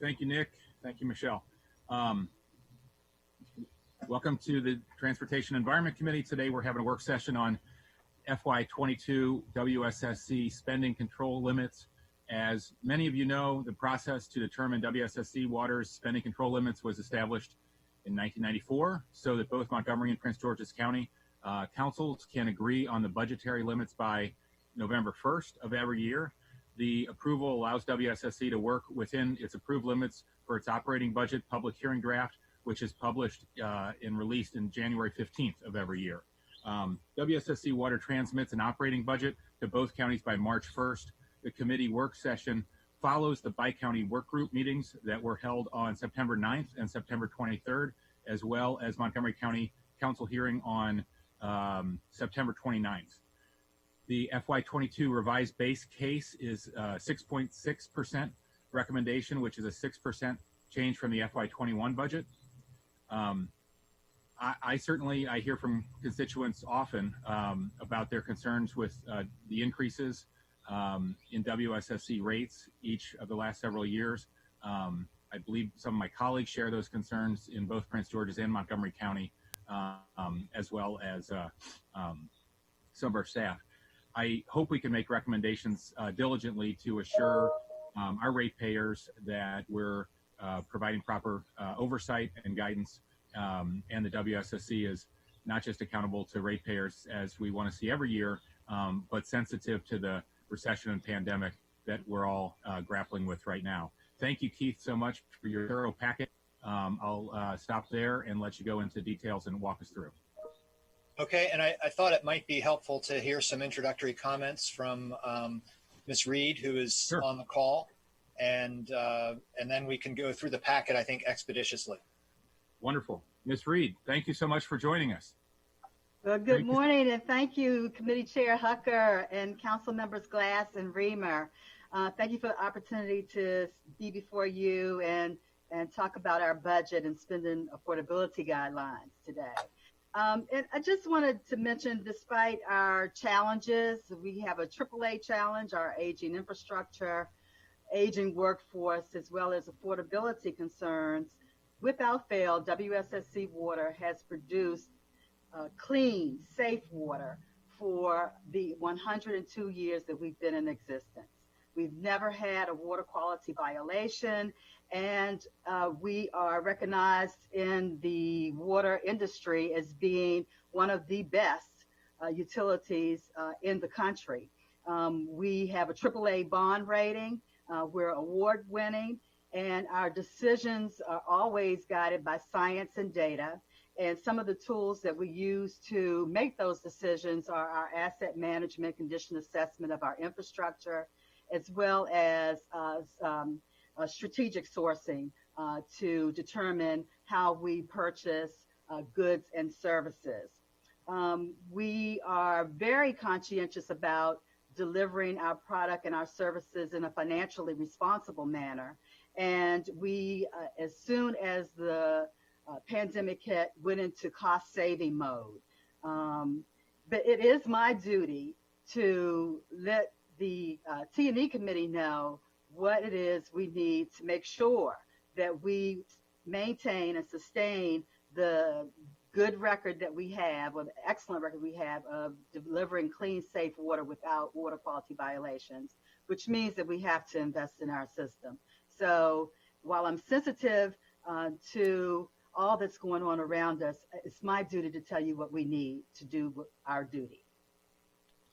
Thank you, Nick. Thank you, Michelle. Welcome to the Transportation Environment Committee. Today we're having a work session on FY22 WSSC spending control limits. As many of you know, the process to determine WSSC water's spending control limits was established in 1994 so that both Montgomery and Prince George's County councils can agree on the budgetary limits by November 1st of every year. The approval allows WSSC to work within its approved limits for its operating budget public hearing draft, which is published and released in January 15th of every year. WSSC Water transmits an operating budget to both counties by March 1st. The committee work session follows the bi-county work group meetings that were held on September 9th and September 23rd, as well as Montgomery County Council hearing on September 29th. The FY22 revised base case is 6.6% recommendation, which is a 6% change from the FY21 budget. I certainly hear from constituents often about their concerns with the increases in WSSC rates each of the last several years. I believe some of my colleagues share those concerns in both Prince George's and Montgomery County, as well as some of our staff. I hope we can make recommendations diligently to assure our ratepayers that we're providing proper oversight and guidance, and the WSSC is not just accountable to ratepayers as we want to see every year, but sensitive to the recession and pandemic that we're all grappling with right now. Thank you, Keith, so much for your thorough packet. I'll stop there and let you go into details and walk us through. Okay, and I thought it might be helpful to hear some introductory comments from Ms. Reed, who is Sure. on the call, and then we can go through the packet, I think, expeditiously. Wonderful. Ms. Reed, thank you so much for joining us. Well, good morning, and thank you, Committee Chair Hucker and Council Members Glass and Reamer. Thank you for the opportunity to be before you and talk about our budget and spending affordability guidelines today. And I just wanted to mention, despite our challenges, we have a AAA challenge, our aging infrastructure, aging workforce, as well as affordability concerns. Without fail, WSSC Water has produced clean, safe water for the 102 years that we've been in existence. We've never had a water quality violation, and we are recognized in the water industry as being one of the best utilities in the country. We have a AAA bond rating. We're award winning, and our decisions are always guided by science and data. And some of the tools that we use to make those decisions are our asset management, condition assessment of our infrastructure, as well as strategic sourcing to determine how we purchase goods and services. We are very conscientious about delivering our product and our services in a financially responsible manner. And we, as soon as the pandemic hit, went into cost-saving mode. But it is my duty to let the T&E committee know what it is we need to make sure that we maintain and sustain the good record that we have, or the excellent record we have of delivering clean, safe water without water quality violations, which means that we have to invest in our system. So while I'm sensitive to all that's going on around us, it's my duty to tell you what we need to do our duty.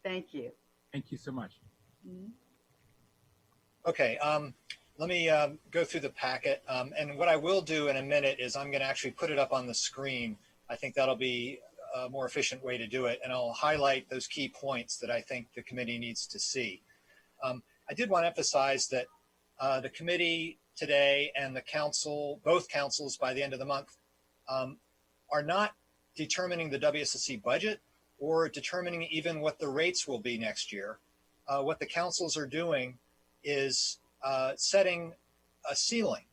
Thank you. Thank you so much. Mm-hmm. Okay, let me go through the packet. And what I will do in a minute is I'm going to actually put it up on the screen. I think that'll be a more efficient way to do it. And I'll highlight those key points that I think the committee needs to see. I did want to emphasize that the committee today and the council, both councils by the end of the month, are not determining the WSSC budget or determining even what the rates will be next year. What the councils are doing is setting a ceiling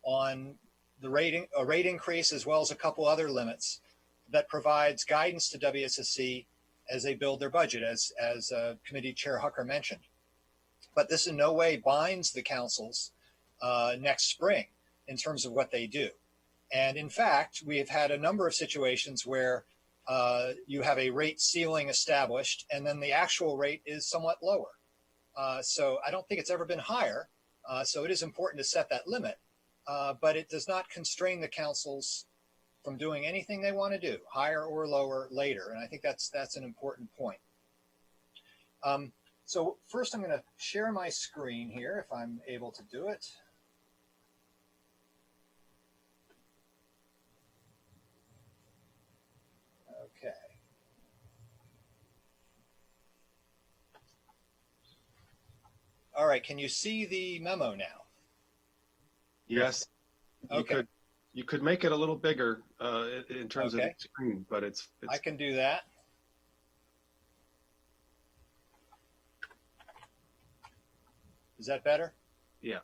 on the a rate increase, as well as a couple other limits that provides guidance to WSSC as they build their budget, as Committee Chair Hucker mentioned. But this in no way binds the councils next spring in terms of what they do. And in fact, we have had a number of situations where you have a rate ceiling established, and then the actual rate is somewhat lower. So I don't think it's ever been higher. So it is important to set that limit, but it does not constrain the councils from doing anything they want to do, higher or lower later. And I think that's an important point. So first I'm going to share my screen here if I'm able to do it. Okay. All right, can you see the memo now? Yes. Okay. You could make it a little bigger in terms of Okay. the screen, but it's I can do that. Is that better? Yeah.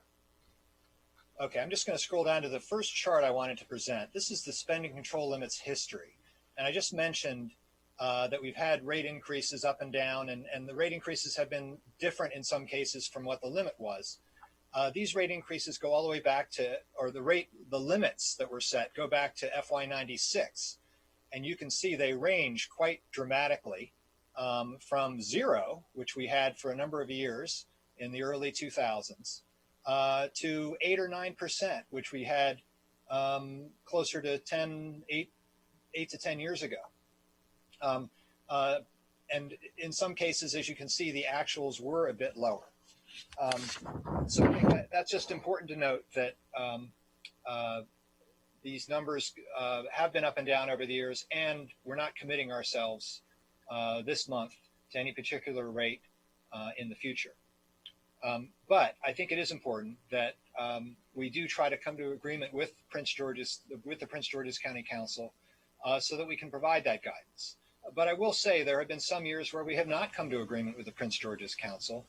Okay, I'm just going to scroll down to the first chart I wanted to present. This is the spending control limits history. And I just mentioned that we've had rate increases up and down, and the rate increases have been different in some cases from what the limit was. These rate increases go all the way back to, or the limits that were set go back to FY96. And you can see they range quite dramatically from 0, which we had for a number of years in the early 2000s, to 8 or 9%, which we had closer to 8 to 10 years ago. And in some cases, as you can see, the actuals were a bit lower. So I think that's just important to note that these numbers have been up and down over the years, and we're not committing ourselves this month to any particular rate in the future. But I think it is important that we do try to come to agreement with the Prince George's County Council so that we can provide that guidance. But I will say there have been some years where we have not come to agreement with the Prince George's Council,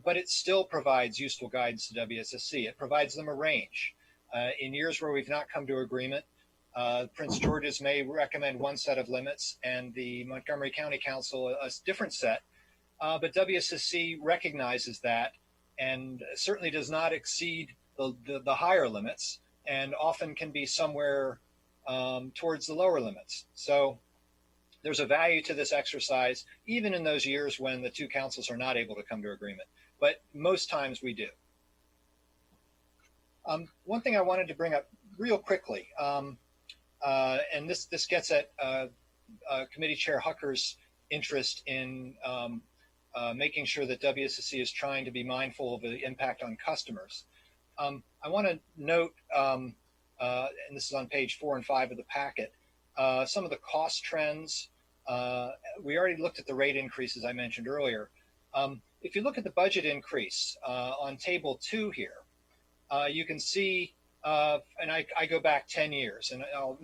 but it still provides useful guidance to WSSC. It provides them a range. In years where we've not come to agreement, Prince George's may recommend one set of limits and the Montgomery County Council a different set, but WSSC recognizes that and certainly does not exceed the higher limits and often can be somewhere towards the lower limits. So there's a value to this exercise, even in those years when the two councils are not able to come to agreement. But most times we do. One thing I wanted to bring up real quickly, and this gets at Committee Chair Hucker's interest in making sure that WSSC is trying to be mindful of the impact on customers. I want to note, and this is on page 4 and 5 of the packet, some of the cost trends. We already looked at the rate increases I mentioned earlier. If you look at the budget increase on table 2 here, you can see, and I go back 10 years, and I'll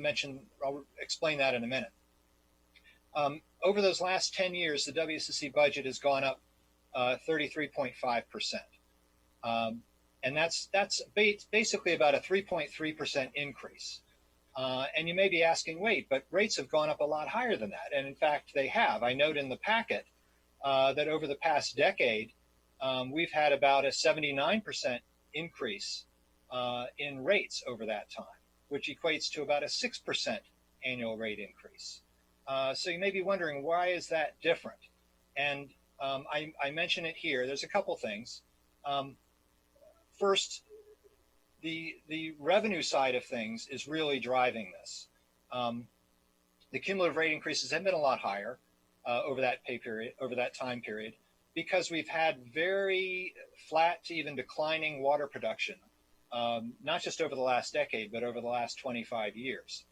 explain that in a minute. Over those last 10 years, the WSSC budget has gone up 33.5%. And that's basically about a 3.3% increase. And you may be asking, wait, but rates have gone up a lot higher than that. And in fact, they have. I note in the packet that over the past decade, we've had about a 79% increase in rates over that time, which equates to about a 6% annual rate increase. So you may be wondering, why is that different? And I mention it here. There's a couple things. First, the revenue side of things is really driving this. The cumulative rate increases have been a lot higher over that time period, because we've had very flat to even declining water production, not just over the last decade, but over the last 25 years.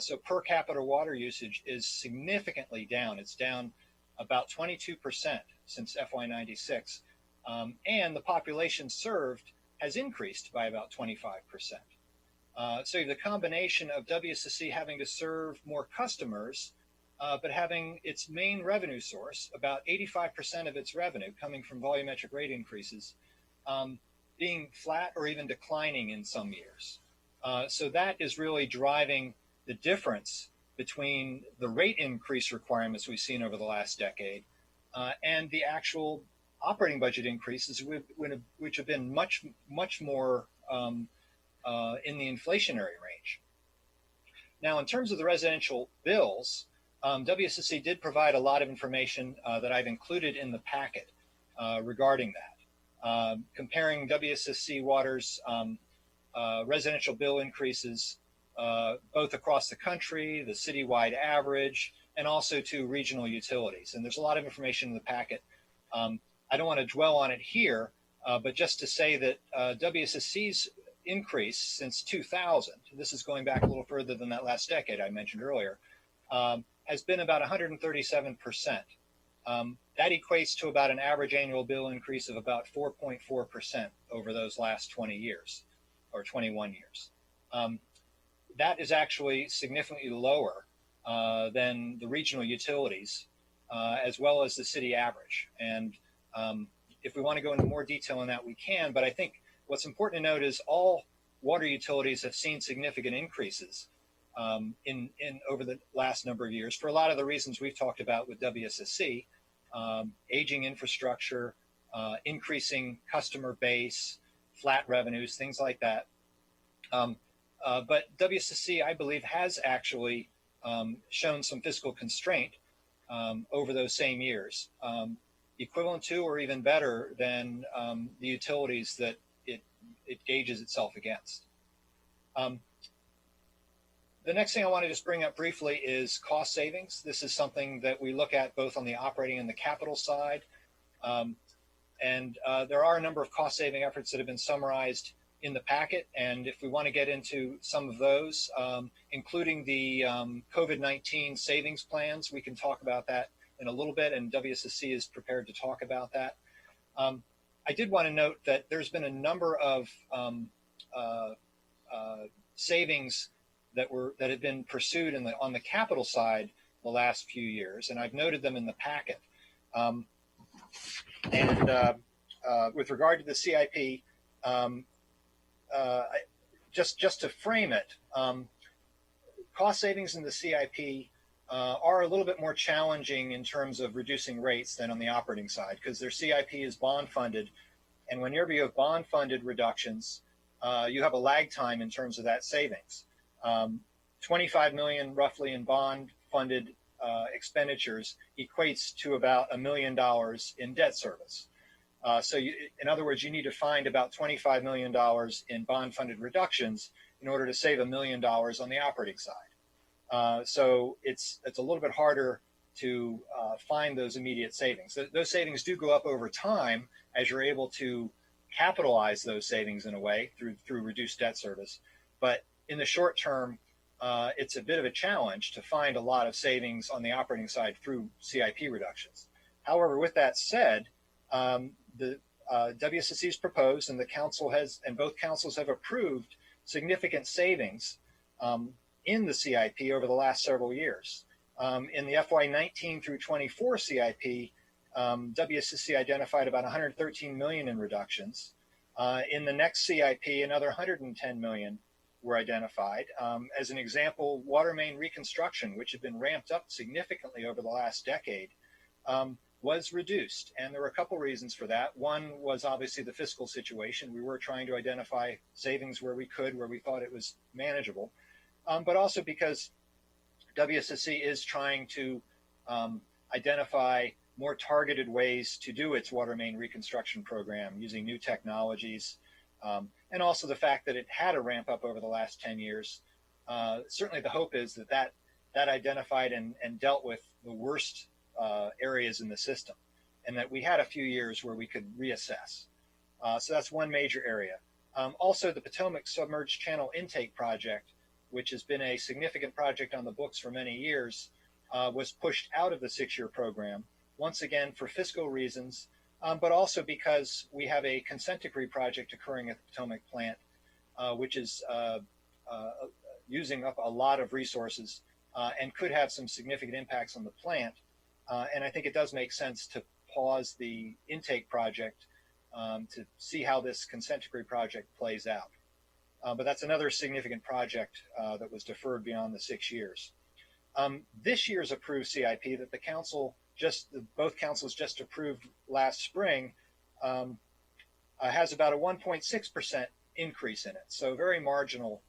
So per capita water usage is significantly down. It's down about 22% since FY96. And the population served has increased by about 25%. So the combination of WSSC having to serve more customers, but having its main revenue source, about 85% of its revenue coming from volumetric rate increases, being flat or even declining in some years. So that is really driving the difference between the rate increase requirements we've seen over the last decade and the actual operating budget increases, which have been much more in the inflationary range. Now, in terms of the residential bills, WSSC did provide a lot of information that I've included in the packet regarding that, comparing WSSC Water's residential bill increases both across the country, the citywide average, and also to regional utilities. And there's a lot of information in the packet. I don't want to dwell on it here, but just to say that WSSC's increase since 2000, this is going back a little further than that last decade I mentioned earlier, has been about 137%. That equates to about an average annual bill increase of about 4.4% over those last 20 years or 21 years. That is actually significantly lower than the regional utilities, as well as the city average. And if we want to go into more detail on that, we can, but I think what's important to note is all water utilities have seen significant increases in over the last number of years for a lot of the reasons we've talked about with WSSC, aging infrastructure, increasing customer base, flat revenues, things like that. But WSSC, I believe, has actually shown some fiscal constraint over those same years, equivalent to or even better than the utilities that it gauges itself against. The next thing I want to just bring up briefly is cost savings. This is something that we look at both on the operating and the capital side. And there are a number of cost saving efforts that have been summarized in the packet. And if we want to get into some of those, including the COVID-19 savings plans, we can talk about that in a little bit, and WSSC is prepared to talk about that. I did want to note that there's been a number of savings that have been pursued on the capital side the last few years, and I've noted them in the packet. With regard to the CIP, just to frame it, cost savings in the CIP are a little bit more challenging in terms of reducing rates than on the operating side, because their CIP is bond funded, and whenever you have bond funded reductions, you have a lag time in terms of that savings. 25 million roughly in bond funded expenditures equates to about $1 million in debt service. So in other words, you need to find about $25 million in bond funded reductions in order to save $1 million on the operating side. So it's a little bit harder to find those immediate savings. Those savings do go up over time as you're able to capitalize those savings in a way through reduced debt service. But in the short term, it's a bit of a challenge to find a lot of savings on the operating side through CIP reductions. However, with that said, the WSSC's proposed, and the council has, and both councils have approved significant savings in the CIP over the last several years. In the FY19 through 24 CIP, WSSC identified about 113 million in reductions. In the next CIP, another 110 million were identified. As an example, water main reconstruction, which had been ramped up significantly over the last decade, was reduced. And there were a couple reasons for that. One was obviously the fiscal situation. We were trying to identify savings where we could, where we thought it was manageable. But also because WSSC is trying to identify more targeted ways to do its water main reconstruction program using new technologies, and also the fact that it had a ramp up over the last 10 years. Certainly the hope is that identified and dealt with the worst areas in the system, and that we had a few years where we could reassess. So that's one major area. Also, the Potomac Submerged Channel Intake Project, which has been a significant project on the books for many years, was pushed out of the 6-year program, once again for fiscal reasons, but also because we have a consent decree project occurring at the Potomac plant, which is using up a lot of resources and could have some significant impacts on the plant. And I think it does make sense to pause the intake project to see how this consent decree project plays out. But that's another significant project that was deferred beyond the 6 years. This year's approved CIP that the council both councils just approved last spring, has about a 1.6% increase in it. So very marginal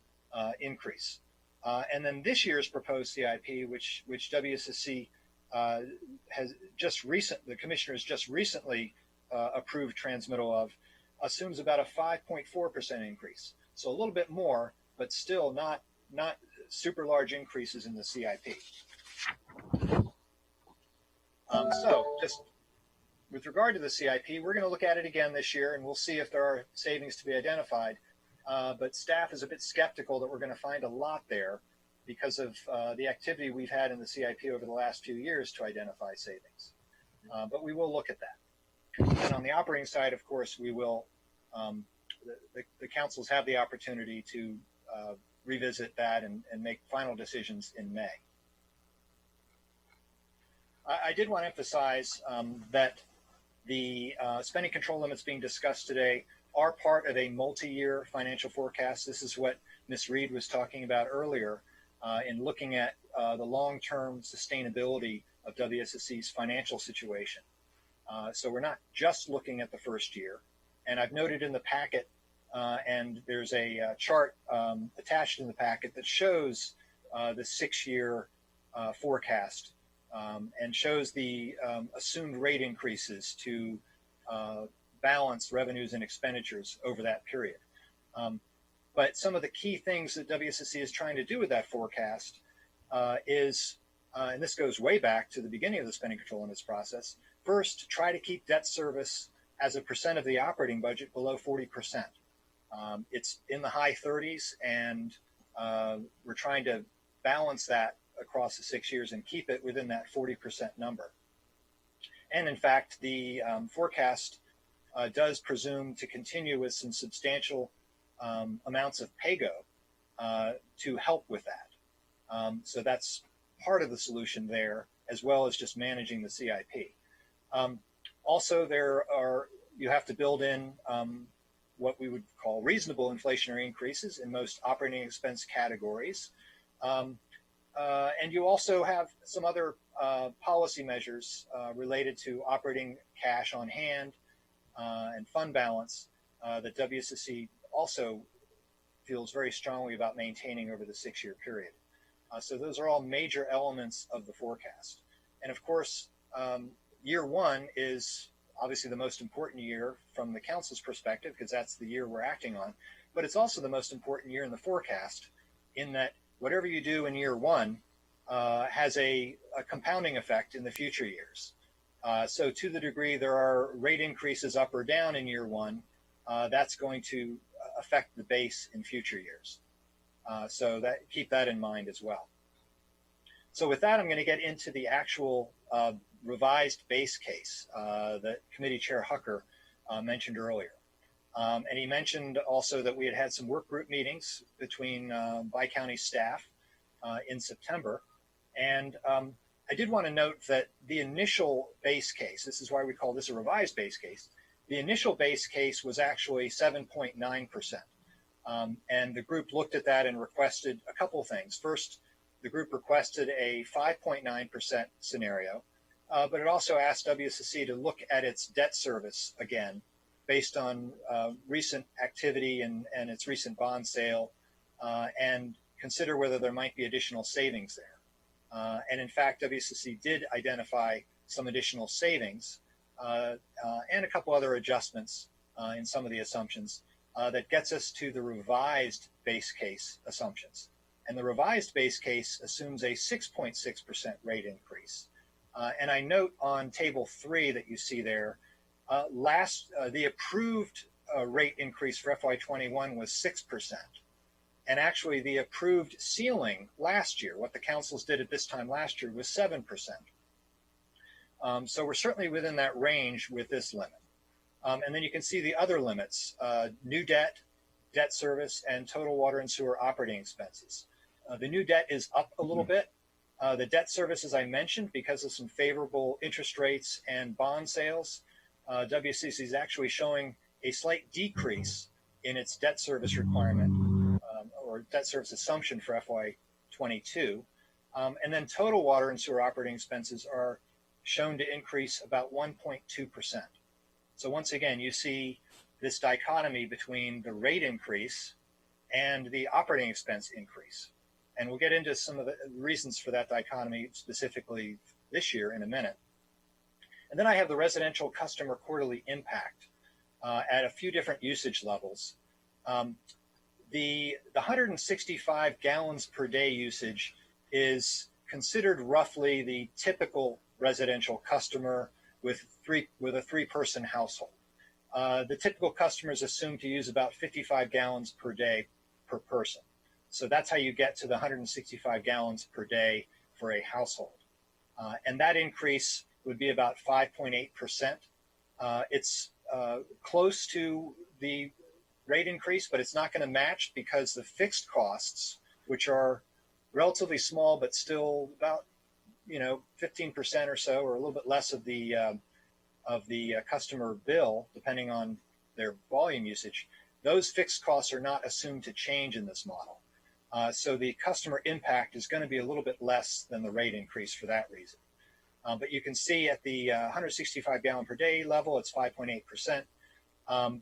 increase. And then this year's proposed CIP, which WSSC the commissioners just recently approved transmittal of, assumes about a 5.4% increase. So a little bit more, but still not super large increases in the CIP. So just with regard to the CIP, we're going to look at it again this year, and we'll see if there are savings to be identified. But staff is a bit skeptical that we're going to find a lot there because of the activity we've had in the CIP over the last few years to identify savings. But we will look at that. And on the operating side, of course, we will, the councils have the opportunity to revisit that and make final decisions in May. I did want to emphasize that the spending control limits being discussed today are part of a multi-year financial forecast. This is what Ms. Reed was talking about earlier in looking at the long-term sustainability of WSSC's financial situation. So we're not just looking at the first year. And I've noted in the packet, and there's a chart attached in the packet that shows the 6-year forecast and shows the assumed rate increases to balance revenues and expenditures over that period. But some of the key things that WSSC is trying to do with that forecast is, and this goes way back to the beginning of the spending control limits process, first, try to keep debt service as a percent of the operating budget below 40%. It's in the high 30s, and we're trying to balance that across the 6 years and keep it within that 40% number. And in fact, the forecast does presume to continue with some substantial amounts of PAYGO to help with that. So that's part of the solution there, as well as just managing the CIP. Also, you have to build in what we would call reasonable inflationary increases in most operating expense categories. And you also have some other policy measures related to operating cash on hand and fund balance that WSSC also feels very strongly about maintaining over the 6-year period. So those are all major elements of the forecast. And of course, year one is obviously the most important year from the council's perspective, because that's the year we're acting on. But it's also the most important year in the forecast, in that whatever you do in year one has a compounding effect in the future years. So to the degree there are rate increases up or down in year one, that's going to affect the base in future years. So keep that in mind as well. So with that, I'm going to get into the actual revised base case that Committee Chair Hucker mentioned earlier. And he mentioned also that we had some work group meetings between bi-county staff in September. And I did want to note that the initial base case, this is why we call this a revised base case, the initial base case was actually 7.9%. And the group looked at that and requested a couple of things. First, the group requested a 5.9% scenario, but it also asked WSSC to look at its debt service again, based on recent activity and its recent bond sale, and consider whether there might be additional savings there. And in fact, WSSC did identify some additional savings and a couple other adjustments in some of the assumptions that gets us to the revised base case assumptions. And the revised base case assumes a 6.6% rate increase. And I note on table 3 that you see there, the approved rate increase for FY21 was 6%. And actually the approved ceiling last year, what the councils did at this time last year, was 7%. So we're certainly within that range with this limit. And then you can see the other limits, new debt, debt service, and total water and sewer operating expenses. The new debt is up a little bit. The debt service, as I mentioned, because of some favorable interest rates and bond sales, WSCC is actually showing a slight decrease in its debt service requirement or debt service assumption for FY22. And then total water and sewer operating expenses are shown to increase about 1.2%. So once again, you see this dichotomy between the rate increase and the operating expense increase. And we'll get into some of the reasons for that dichotomy specifically this year in a minute. And then I have the residential customer quarterly impact at a few different usage levels. The 165 gallons per day usage is considered roughly the typical residential customer with a three-person household. The typical customer is assumed to use about 55 gallons per day per person. So that's how you get to the 165 gallons per day for a household. And that increase would be about 5.8%. It's close to the rate increase, but it's not going to match because the fixed costs, which are relatively small but still about 15% or so, or a little bit less of the customer bill, depending on their volume usage, those fixed costs are not assumed to change in this model. So the customer impact is going to be a little bit less than the rate increase for that reason. But you can see at the 165 gallon per day level, it's 5.8%.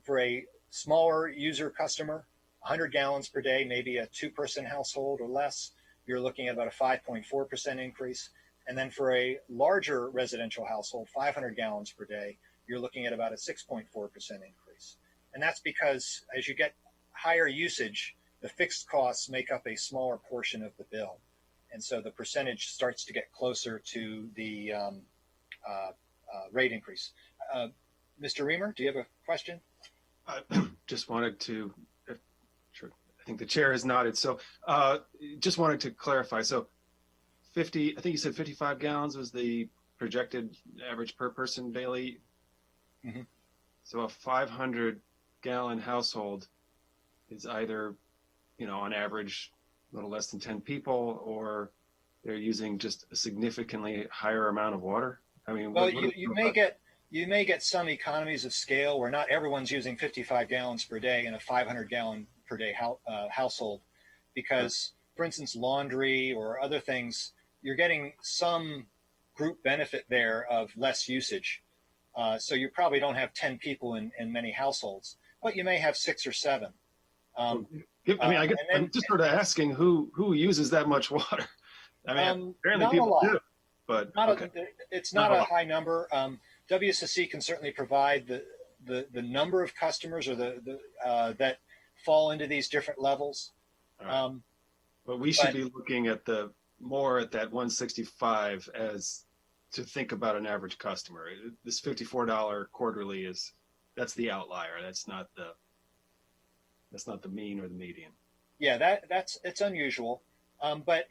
For a smaller user customer, 100 gallons per day, maybe a two-person household or less, you're looking at about a 5.4% increase. And then for a larger residential household, 500 gallons per day, you're looking at about a 6.4% increase. And that's because as you get higher usage, the fixed costs make up a smaller portion of the bill. And so the percentage starts to get closer to the rate increase. Mr. Reamer, do you have a question? I just wanted to, sure, I think the chair has nodded. So just wanted to clarify. So 50, I think you said 55 gallons was the projected average per person daily. Mm-hmm. So a 500 gallon household is either, on average, a little less than 10 people, or they're using just a significantly higher amount of water. I mean, well, you may get some economies of scale where not everyone's using 55 gallons per day in a 500 gallon per day household, because, for instance, laundry or other things, you're getting some group benefit there of less usage. So you probably don't have 10 people in many households, but you may have 6 or 7. I guess I'm just sort of asking who uses that much water. I mean, apparently people do, but it's not a high number. WSSC can certainly provide the number of customers or that fall into these different levels. Right. But we should be looking at more at that 165 as to think about an average customer. This $54 quarterly that's the outlier. That's not the mean or the median. Yeah, it's unusual, but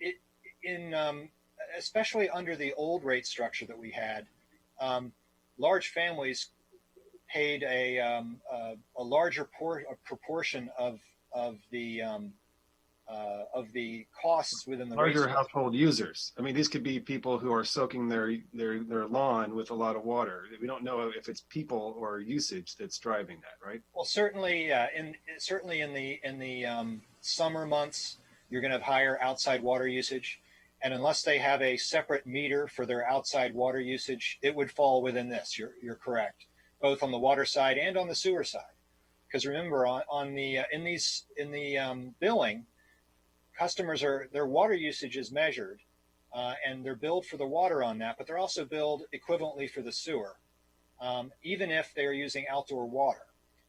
especially under the old rate structure that we had, large families paid a larger proportion of the costs within the larger household users. I mean, these could be people who are soaking their lawn with a lot of water. We don't know if it's people or usage that's driving that, right? Well, certainly in the summer months, you're going to have higher outside water usage, and unless they have a separate meter for their outside water usage, it would fall within this. You're correct, both on the water side and on the sewer side. Because remember, in the billing, customers their water usage is measured, and they're billed for the water on that, but they're also billed equivalently for the sewer, even if they're using outdoor water.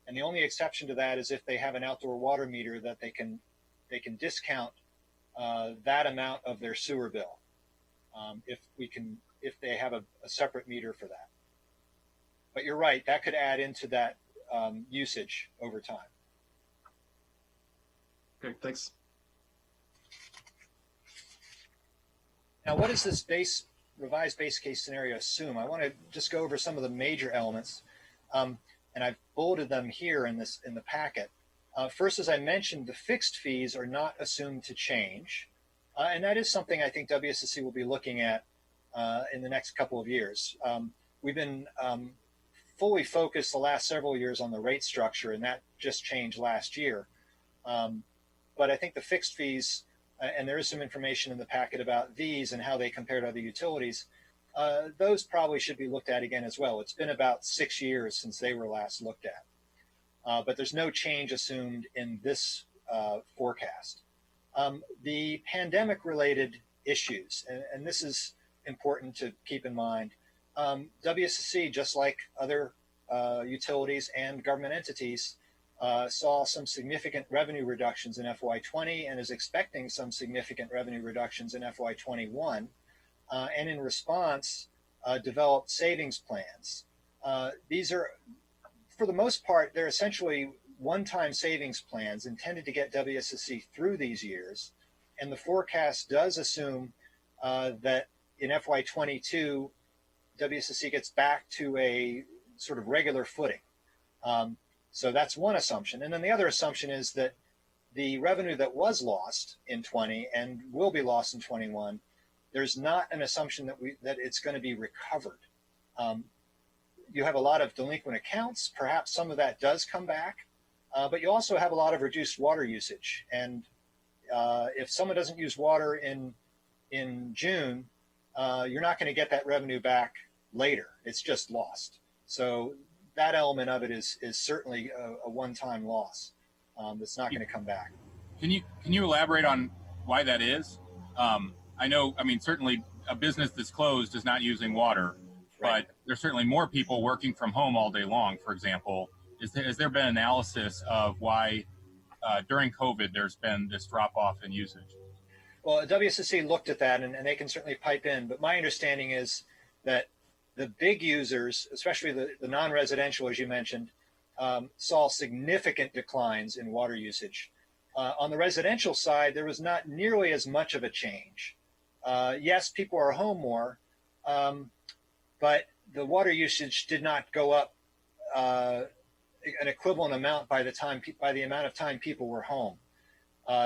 And the only exception to that is if they have an outdoor water meter that they can discount that amount of their sewer bill, if they have a separate meter for that. But you're right, that could add into that usage over time. Okay, thanks. Now, what does this revised base case scenario assume? I want to just go over some of the major elements, and I've bulleted them here in the packet. First, as I mentioned, the fixed fees are not assumed to change, and that is something I think WSSC will be looking at in the next couple of years. We've been fully focused the last several years on the rate structure, and that just changed last year. But I think the fixed fees, and there is some information in the packet about these and how they compare to other utilities, those probably should be looked at again as well. It's been about 6 years since they were last looked at. But there's no change assumed in this forecast. The pandemic-related issues, and this is important to keep in mind, WSSC, just like other utilities and government entities, saw some significant revenue reductions in FY20 and is expecting some significant revenue reductions in FY21. And in response, developed savings plans. These are, for the most part, they're essentially one-time savings plans intended to get WSSC through these years. And the forecast does assume that in FY22, WSSC gets back to a sort of regular footing. So that's one assumption. And then the other assumption is that the revenue that was lost in 20 and will be lost in 21, there's not an assumption that it's going to be recovered. You have a lot of delinquent accounts. Perhaps some of that does come back, but you also have a lot of reduced water usage. And if someone doesn't use water in June, you're not going to get that revenue back later. It's just lost. So that element of it is certainly a one-time loss that's not going to come back. Can you elaborate on why that is? Certainly a business that's closed is not using water, right, but there's certainly more people working from home all day long, for example. Has there been analysis of why during COVID there's been this drop-off in usage? Well, WSSC looked at that, and they can certainly pipe in, but my understanding is that the big users, especially the non-residential, as you mentioned, saw significant declines in water usage. On the residential side, there was not nearly as much of a change. Yes, people are home more, but the water usage did not go up an equivalent amount by the amount of time people were home.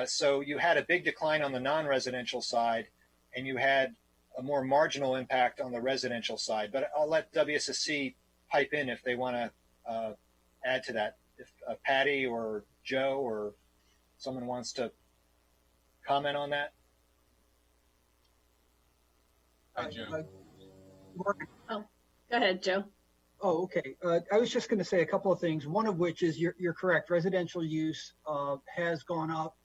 So you had a big decline on the non-residential side, and you had a more marginal impact on the residential side. But I'll let WSSC pipe in if they want to add to that. If Patty or Joe or someone wants to comment on that. Hi, Joe. Go ahead, Joe. Oh, okay. I was just going to say a couple of things. One of which is you're correct. Residential use has gone up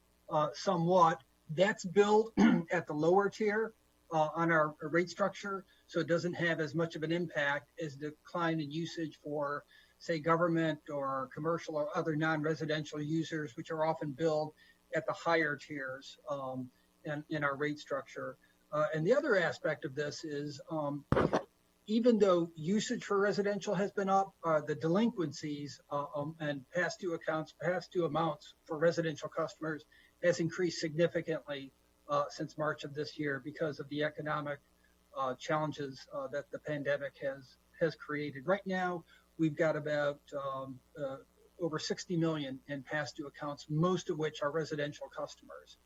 somewhat. That's billed at the lower tier on our rate structure, so it doesn't have as much of an impact as the decline in usage for, say, government or commercial or other non-residential users, which are often billed at the higher tiers in our rate structure. And the other aspect of this is even though usage for residential has been up, the delinquencies and past due amounts for residential customers has increased significantly since March of this year because of the economic challenges that the pandemic has created. Right now, we've got about over 60 million in past due accounts, most of which are residential customers.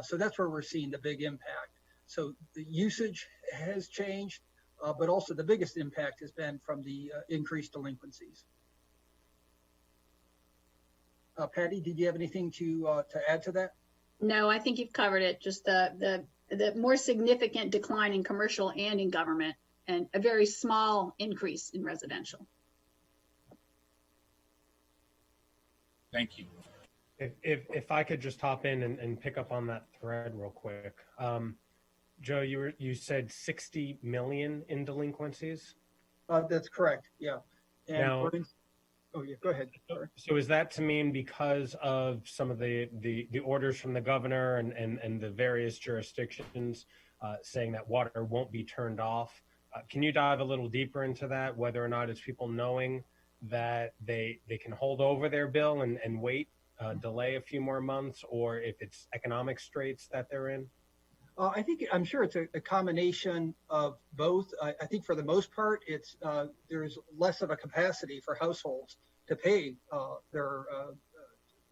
So that's where we're seeing the big impact. So the usage has changed, but also the biggest impact has been from the increased delinquencies. Patty, did you have anything to add to that? No, I think you've covered it. Just the more significant decline in commercial and in government, and a very small increase in residential. Thank you. If I could just hop in and pick up on that thread real quick. Joe, you said 60 million in delinquencies? That's correct, yeah. And now, oh yeah, go ahead. Sorry. So is that to mean because of some of the orders from the governor and the various jurisdictions saying that water won't be turned off? Can you dive a little deeper into that, whether or not it's people knowing that they can hold over their bill and wait, delay a few more months, or if it's economic straits that they're in? I'm sure it's a combination of both. I think for the most part, it's there's less of a capacity for households to pay their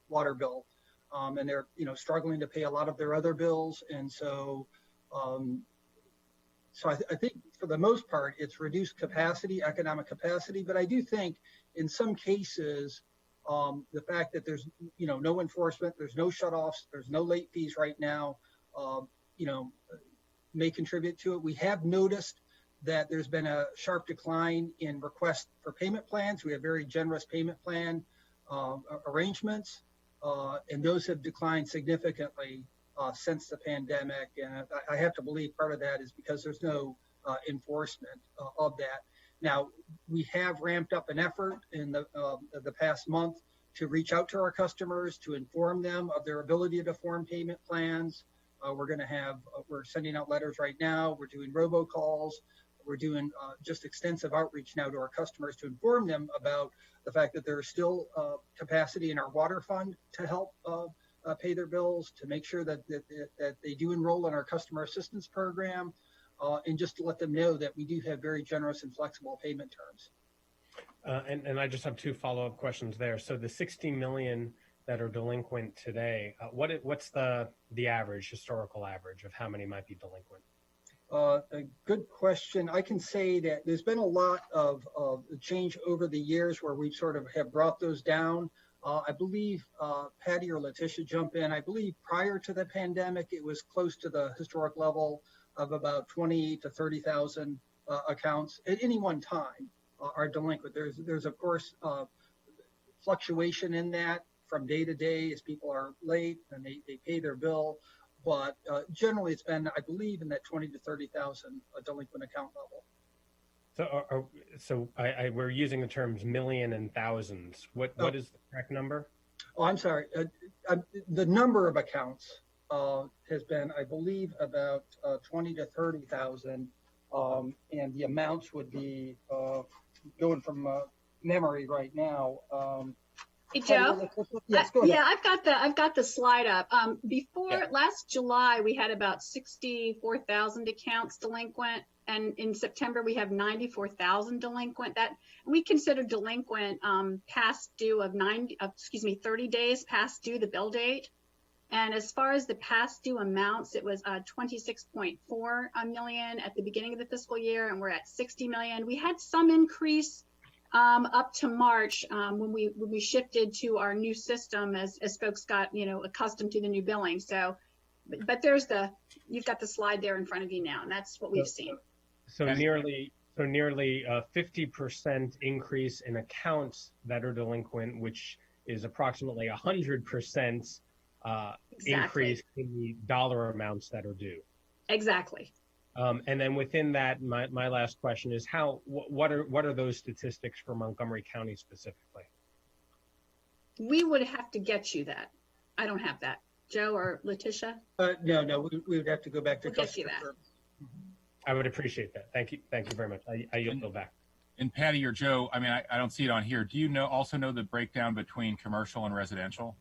water bill, and they're struggling to pay a lot of their other bills, and so I think for the most part it's reduced capacity, economic capacity. But I do think in some cases the fact that there's no enforcement, there's no shutoffs, there's no late fees right now. May contribute to it. We have noticed that there's been a sharp decline in requests for payment plans. We have very generous payment plan arrangements, and those have declined significantly since the pandemic. And I have to believe part of that is because there's no enforcement of that. Now, we have ramped up an effort in the past month to reach out to our customers, to inform them of their ability to form payment plans. We're sending out letters right now. We're doing robocalls. We're doing just extensive outreach now to our customers to inform them about the fact that there is still capacity in our water fund to help pay their bills, to make sure that they do enroll in our customer assistance program, and just to let them know that we do have very generous and flexible payment terms. And I just have two follow-up questions there. So the 60 million that are delinquent today, what's the average, historical average of how many might be delinquent? A good question. I can say that there's been a lot of change over the years where we sort of have brought those down. I believe Patty or Letitia jump in. I believe prior to the pandemic, it was close to the historic level of about 20 to 30,000 accounts at any one time are delinquent. There's of course fluctuation in that from day to day as people are late and they pay their bill. But generally, it's been, I believe, in that 20 to 30,000 delinquent account level. So we're using the terms million and thousands. What is the correct number? Oh, I'm sorry. The number of accounts has been, I believe, about 20 to 30,000, and the amounts would be going from memory right now. Hey, Joe. Yes, go ahead. Yeah, I've got the slide up. Last July, we had about 64,000 accounts delinquent, and in September we have 94,000 delinquent. That we consider delinquent past due of 30 days past due the bill date. And as far as the past due amounts, it was 26.4 million at the beginning of the fiscal year, and we're at 60 million. We had some increase up to March when we shifted to our new system as folks got accustomed to the new billing. So, but you've got the slide there in front of you now, and that's what we've seen. So nearly a 50% increase in accounts that are delinquent, which is approximately 100% increase in the dollar amounts that are due. Exactly. And then within that, my last question is what are those statistics for Montgomery County specifically? We would have to get you that. I don't have that. Joe or Letitia? No, we would have to go back to we'll get you that. I would appreciate that. Thank you very much. I yield back. And Patty or Joe, I mean, I don't see it on here. Do you also know the breakdown between commercial and residential?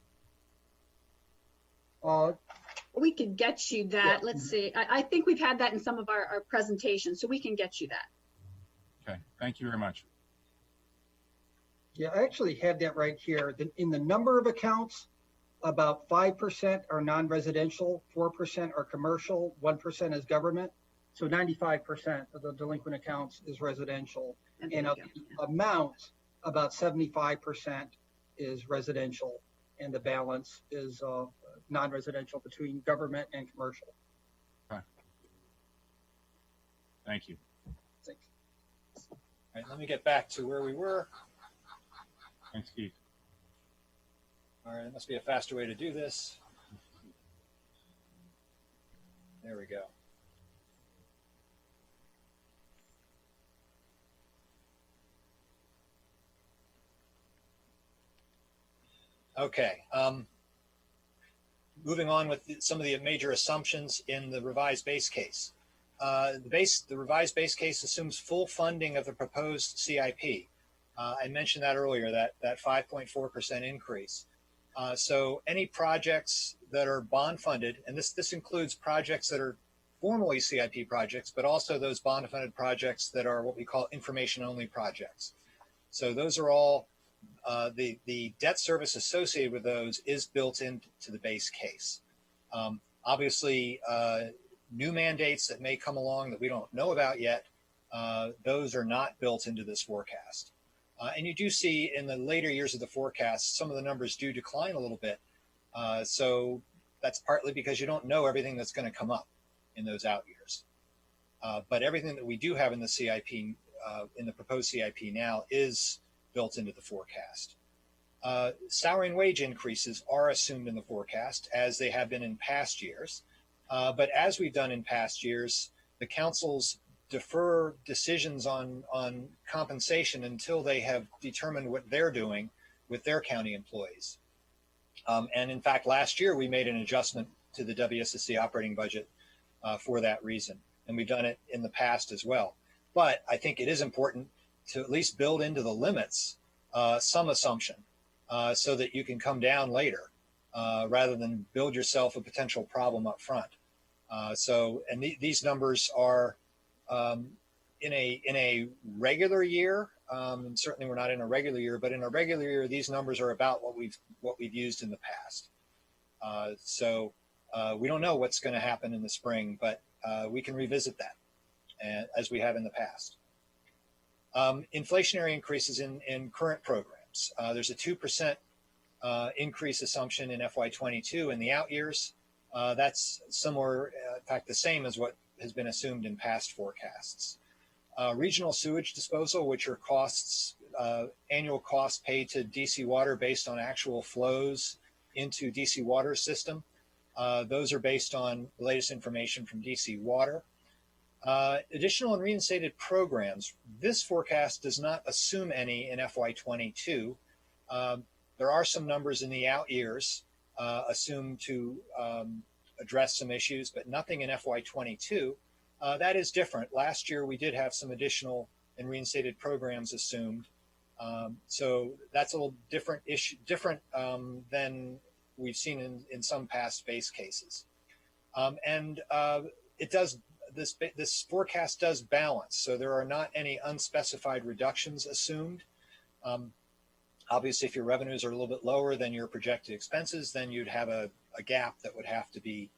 We could get you that. Yeah. Let's see. I think we've had that in some of our presentations, so we can get you that. Okay. Thank you very much. Yeah, I actually have that right here. In the number of accounts, about 5% are non-residential, 4% are commercial, 1% is government. So 95% of the delinquent accounts is residential. And of the amount, about 75% is residential, and the balance is non-residential between government and commercial. Okay. Thank you. Thanks. All right, let me get back to where we were. Thanks, Keith. All right, there must be a faster way to do this. There we go. Okay. Moving on with some of the major assumptions in the revised base case. The revised base case assumes full funding of the proposed CIP. I mentioned that earlier, that 5.4% increase. So any projects that are bond funded, and this includes projects that are formally CIP projects, but also those bond funded projects that are what we call information only projects. So those are all the debt service associated with those is built into the base case. Obviously, new mandates that may come along that we don't know about yet, those are not built into this forecast. And you do see in the later years of the forecast, some of the numbers do decline a little bit. So that's partly because you don't know everything that's going to come up in those out years. But everything that we do have in the CIP, in the proposed CIP now, is built into the forecast. Salary and wage increases are assumed in the forecast, as they have been in past years. But as we've done in past years, the councils defer decisions on compensation until they have determined what they're doing with their county employees. And in fact, last year we made an adjustment to the WSSC operating budget for that reason. And we've done it in the past as well. But I think it is important to at least build into the limits some assumption so that you can come down later rather than build yourself a potential problem up front. These numbers are in a regular year, and certainly we're not in a regular year, but in a regular year, these numbers are about what we've used in the past. We don't know what's going to happen in the spring, but we can revisit that as we have in the past. Inflationary increases in current programs. There's a 2% increase assumption in FY22 in the out years. That's similar, in fact, the same as what has been assumed in past forecasts. Regional sewage disposal, which are costs, annual costs paid to DC Water based on actual flows into DC Water system. Those are based on the latest information from DC Water. Additional and reinstated programs. This forecast does not assume any in FY22. There are some numbers in the out years assumed to address some issues, but nothing in FY22. That is different. Last year, we did have some additional and reinstated programs assumed. So that's a little different issue, different than we've seen in some past base cases. It does, this forecast does balance. So there are not any unspecified reductions assumed. Obviously, if your revenues are a little bit lower than your projected expenses, then you'd have a gap that would have to be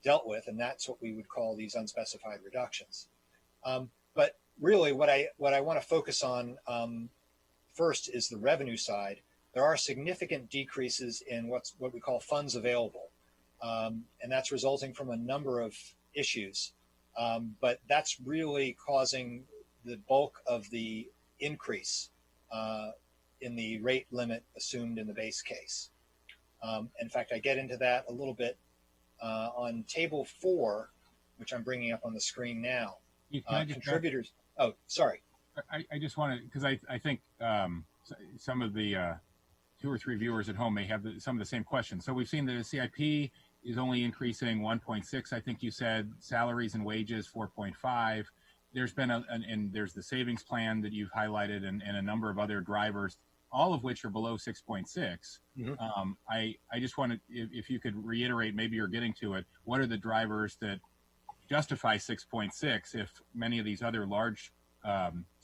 dealt with, and that's what we would call these unspecified reductions. But really, what I want to focus on first is the revenue side. There are significant decreases in what we call funds available, and that's resulting from a number of issues. But that's really causing the bulk of the increase in the rate limit assumed in the base case. In fact, I get into that a little bit on table 4, which I'm bringing up on the screen now. Contributors. Oh, sorry. I just want to, because I think some of the 2 or 3 viewers at home may have some of the same questions. So we've seen that the CIP is only increasing 1.6. I think you said salaries and wages 4.5. There's been and there's the savings plan that you've highlighted and a number of other drivers, all of which are below 6.6. Mm-hmm. I just wanted, if you could reiterate, maybe you're getting to it, what are the drivers that justify 6.6 if many of these other large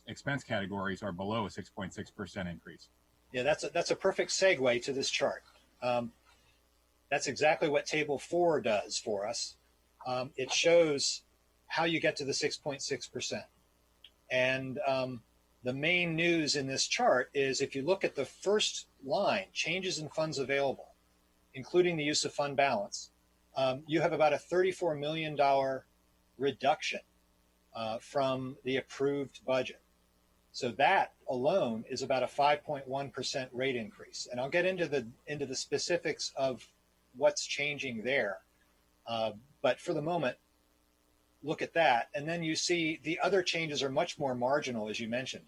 expense categories are below a 6.6% increase? Yeah, that's a perfect segue to this chart. That's exactly what table 4 does for us. It shows how you get to the 6.6%. And the main news in this chart is if you look at the first line, changes in funds available, including the use of fund balance, you have about a $34 million reduction from the approved budget. So that alone is about a 5.1% rate increase. And I'll get into the specifics of what's changing there. But for the moment, look at that. And then you see the other changes are much more marginal, as you mentioned.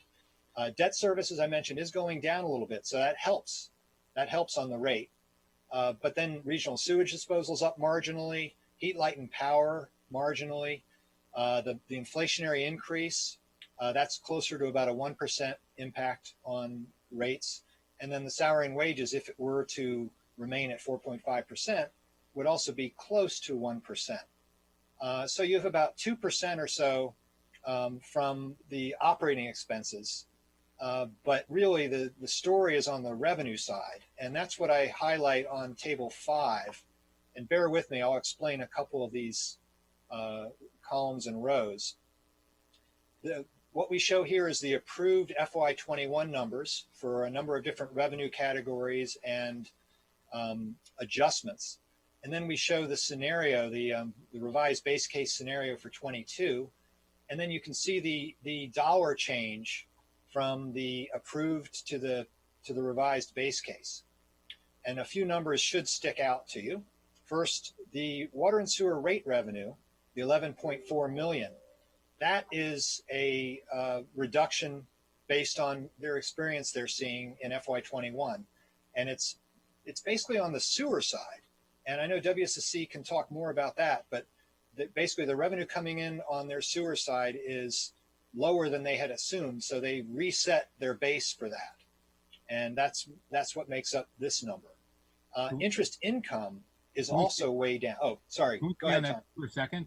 Debt service, as I mentioned, is going down a little bit. So that helps. That helps on the rate. But then regional sewage disposal is up marginally, heat, light, and power marginally. The inflationary increase, that's closer to about a 1% impact on rates. And then the salary and wages, if it were to remain at 4.5%, would also be close to 1%. So you have about 2% or so from the operating expenses. But really, the story is on the revenue side. And that's what I highlight on table 5. And bear with me, I'll explain a couple of these columns and rows. What we show here is the approved FY21 numbers for a number of different revenue categories and adjustments. And then we show the scenario, the revised base case scenario for 22. And then you can see the dollar change from the approved to the revised base case. And a few numbers should stick out to you. First, the water and sewer rate revenue, the 11.4 million, that is a reduction based on their experience they're seeing in FY21. And it's basically on the sewer side. And I know WSSC can talk more about that, but basically the revenue coming in on their sewer side is lower than they had assumed. So they reset their base for that. And that's what makes up this number. Interest income is also way down. Oh, sorry. Go ahead, Tom. For a second.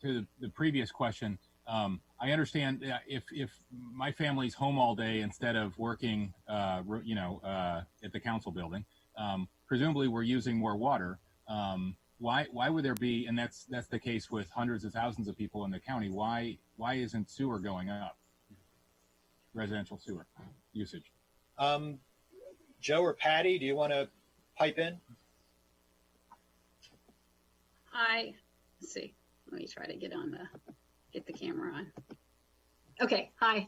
To the previous question, I understand if my family's home all day instead of working, at the council building, presumably we're using more water. Why would there be? And that's the case with hundreds of thousands of people in the county. Why isn't sewer going up? Residential sewer usage. Joe or Patty, do you want to pipe in? Hi. Let's see. Let me try to get the camera on. Okay. Hi.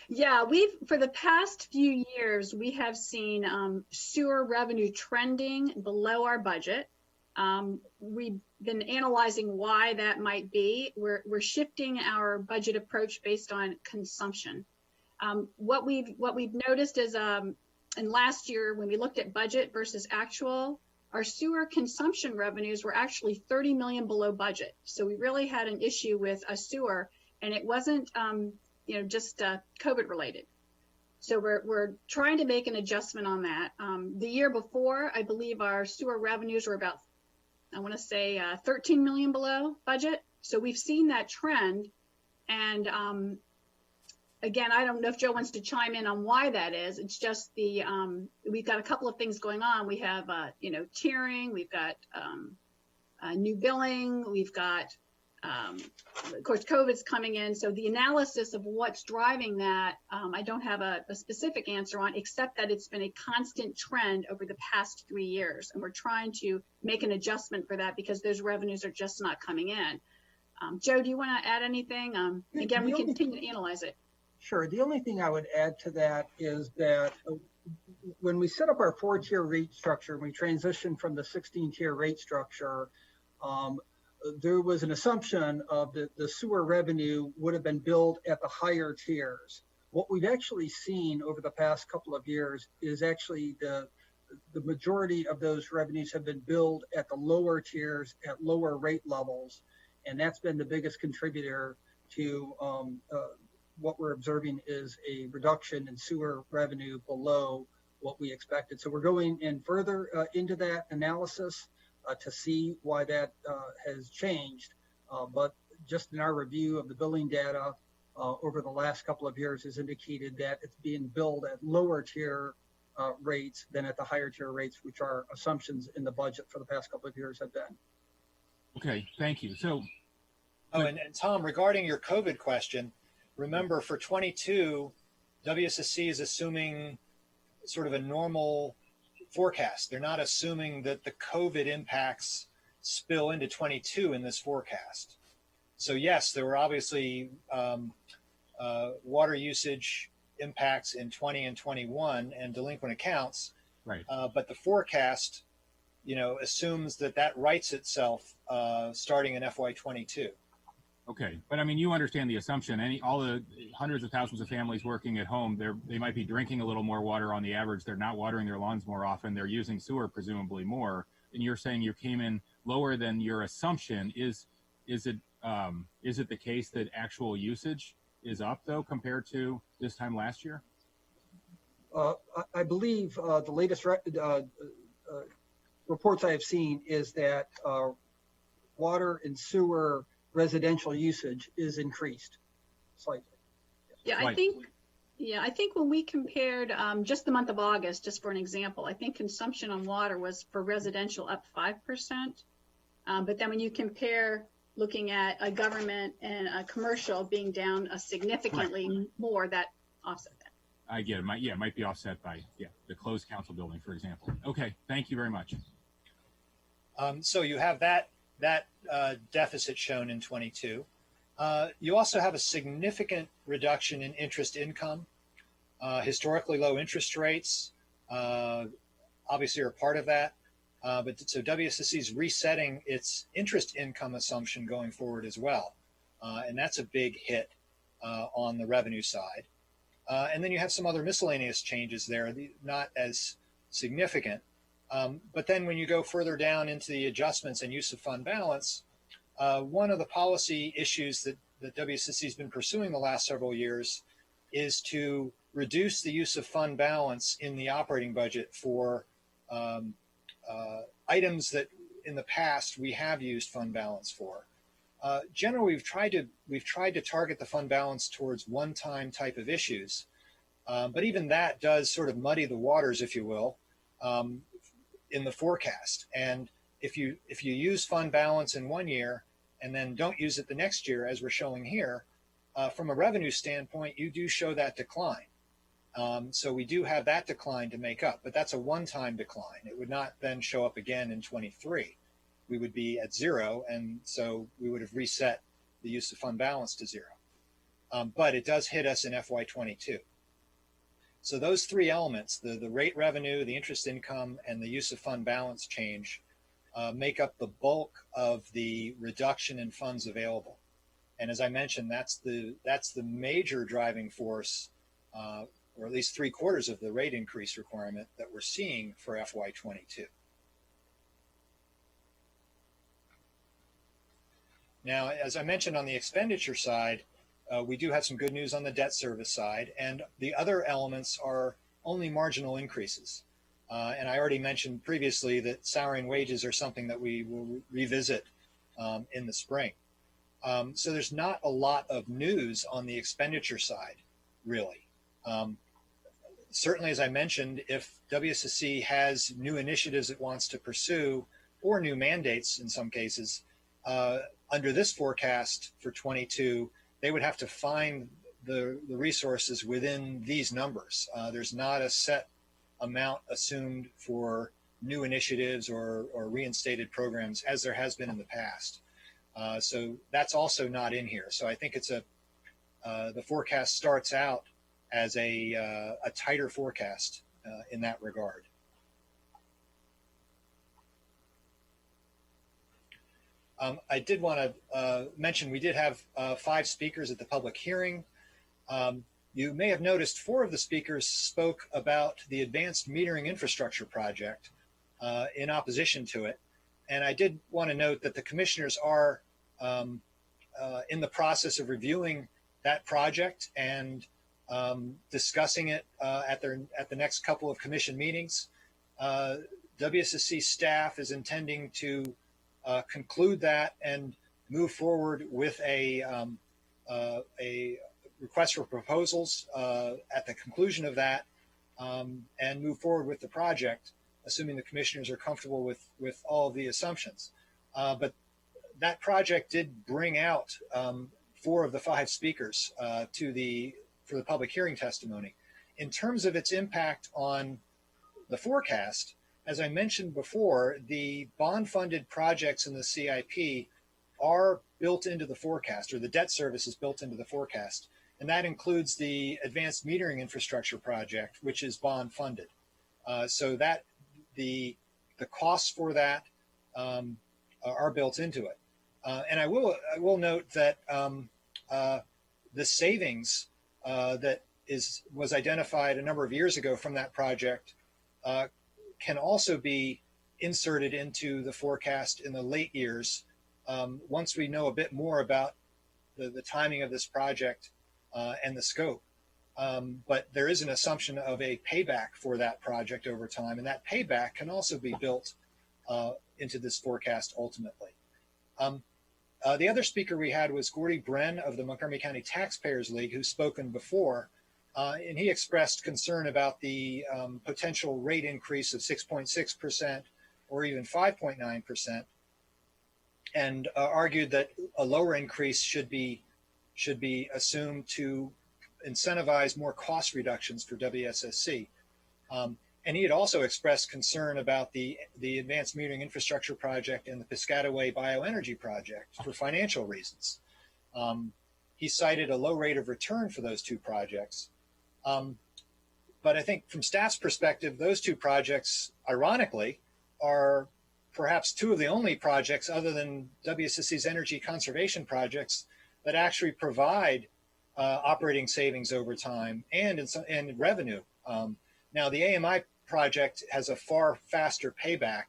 Yeah, for the past few years, we have seen sewer revenue trending below our budget. We've been analyzing why that might be. We're shifting our budget approach based on consumption. What we've noticed is in last year, when we looked at budget versus actual, our sewer consumption revenues were actually 30 million below budget. So we really had an issue with a sewer, and it wasn't, just COVID related. So we're trying to make an adjustment on that. The year before, I believe our sewer revenues were about, 13 million below budget. So we've seen that trend. And again, I don't know if Joe wants to chime in on why that is. It's just we've got a couple of things going on. We have, tiering, we've got new billing, we've got, of course, COVID's coming in. So the analysis of what's driving that, I don't have a specific answer on, except that it's been a constant trend over the past 3 years. And we're trying to make an adjustment for that because those revenues are just not coming in. Joe, do you want to add anything? Again, we continue to analyze it. Sure. The only thing I would add to that is that when we set up our 4-tier rate structure, we transitioned from the 16-tier rate structure, there was an assumption of the sewer revenue would have been billed at the higher tiers. What we've actually seen over the past couple of years is actually the majority of those revenues have been billed at the lower tiers at lower rate levels. And that's been the biggest contributor to what we're observing is a reduction in sewer revenue below what we expected. So we're going in further into that analysis to see why that has changed. But just in our review of the billing data over the last couple of years has indicated that it's being billed at lower tier rates than at the higher tier rates, which our assumptions in the budget for the past couple of years have been. Okay, thank you. So, and Tom, regarding your COVID question, remember for 22, WSSC is assuming sort of a normal forecast. They're not assuming that the COVID impacts spill into 22 in this forecast. So yes, there were obviously water usage impacts in 20 and 21 and delinquent accounts. Right. But the forecast, assumes that rights itself starting in FY22. Okay, but I mean, you understand the assumption. All the hundreds of thousands of families working at home, they might be drinking a little more water on the average. They're not watering their lawns more often. They're using sewer presumably more. And you're saying you came in lower than your assumption. Is it the case that actual usage is up though compared to this time last year? I believe the latest reports I have seen is that water and sewer residential usage is increased slightly. Yeah, I think when we compared just the month of August, just for an example, I think consumption on water was for residential up 5%. But then when you compare looking at a government and a commercial being down significantly more, that offset that. I get it. It might be offset by the closed council building, for example. Okay, thank you very much. So you have that deficit shown in 22. You also have a significant reduction in interest income. Historically low interest rates obviously are part of that. But so WSSC is resetting its interest income assumption going forward as well. And that's a big hit on the revenue side. And then you have some other miscellaneous changes there, not as significant. But then when you go further down into the adjustments and use of fund balance, one of the policy issues that WSSC has been pursuing the last several years is to reduce the use of fund balance in the operating budget for items that in the past we have used fund balance for. Generally, we've tried to target the fund balance towards one-time type of issues, but even that does sort of muddy the waters, if you will, in the forecast. And if you use fund balance in one year and then don't use it the next year, as we're showing here, from a revenue standpoint, you do show that decline. So we do have that decline to make up, but that's a one-time decline. It would not then show up again in 23. We would be at zero, and so we would have reset the use of fund balance to zero. But it does hit us in FY22. So those three elements, the rate revenue, the interest income, and the use of fund balance change make up the bulk of the reduction in funds available. And as I mentioned, that's the major driving force, or at least 3/4 of the rate increase requirement that we're seeing for FY22. Now, as I mentioned on the expenditure side, we do have some good news on the debt service side, and the other elements are only marginal increases. And I already mentioned previously that salary and wages are something that we will revisit in the spring. So there's not a lot of news on the expenditure side, really. Certainly, as I mentioned, if WSSC has new initiatives it wants to pursue, or new mandates in some cases, under this forecast for 22, they would have to find the resources within these numbers. There's not a set amount assumed for new initiatives or reinstated programs as there has been in the past. So that's also not in here. So I think it's the forecast starts out as a tighter forecast in that regard. I did want to mention we did have 5 speakers at the public hearing. You may have noticed 4 of the speakers spoke about the advanced metering infrastructure project in opposition to it. And I did want to note that the commissioners are in the process of reviewing that project and discussing it at the next couple of commission meetings. WSSC staff is intending to conclude that and move forward with a request for proposals at the conclusion of that, and move forward with the project, assuming the commissioners are comfortable with all of the assumptions. But that project did bring out 4 of the 5 speakers for the public hearing testimony. In terms of its impact on the forecast, as I mentioned before, the bond-funded projects in the CIP are built into the forecast, or the debt service is built into the forecast, and that includes the advanced metering infrastructure project, which is bond-funded. So that the costs for that are built into it. And I will note that the savings that was identified a number of years ago from that project can also be inserted into the forecast in the late years once we know a bit more about the timing of this project and the scope. But there is an assumption of a payback for that project over time, and that payback can also be built into this forecast ultimately. The other speaker we had was Gordy Bren of the Montgomery County Taxpayers League, who's spoken before, and he expressed concern about the potential rate increase of 6.6% or even 5.9%, and argued that a lower increase should be assumed to incentivize more cost reductions for WSSC. And he had also expressed concern about the advanced metering infrastructure project and the Piscataway bioenergy project for financial reasons. He cited a low rate of return for those two projects. But I think from staff's perspective, those two projects, ironically, are perhaps two of the only projects other than WSSC's energy conservation projects that actually provide operating savings over time and revenue. Now, the AMI project has a far faster payback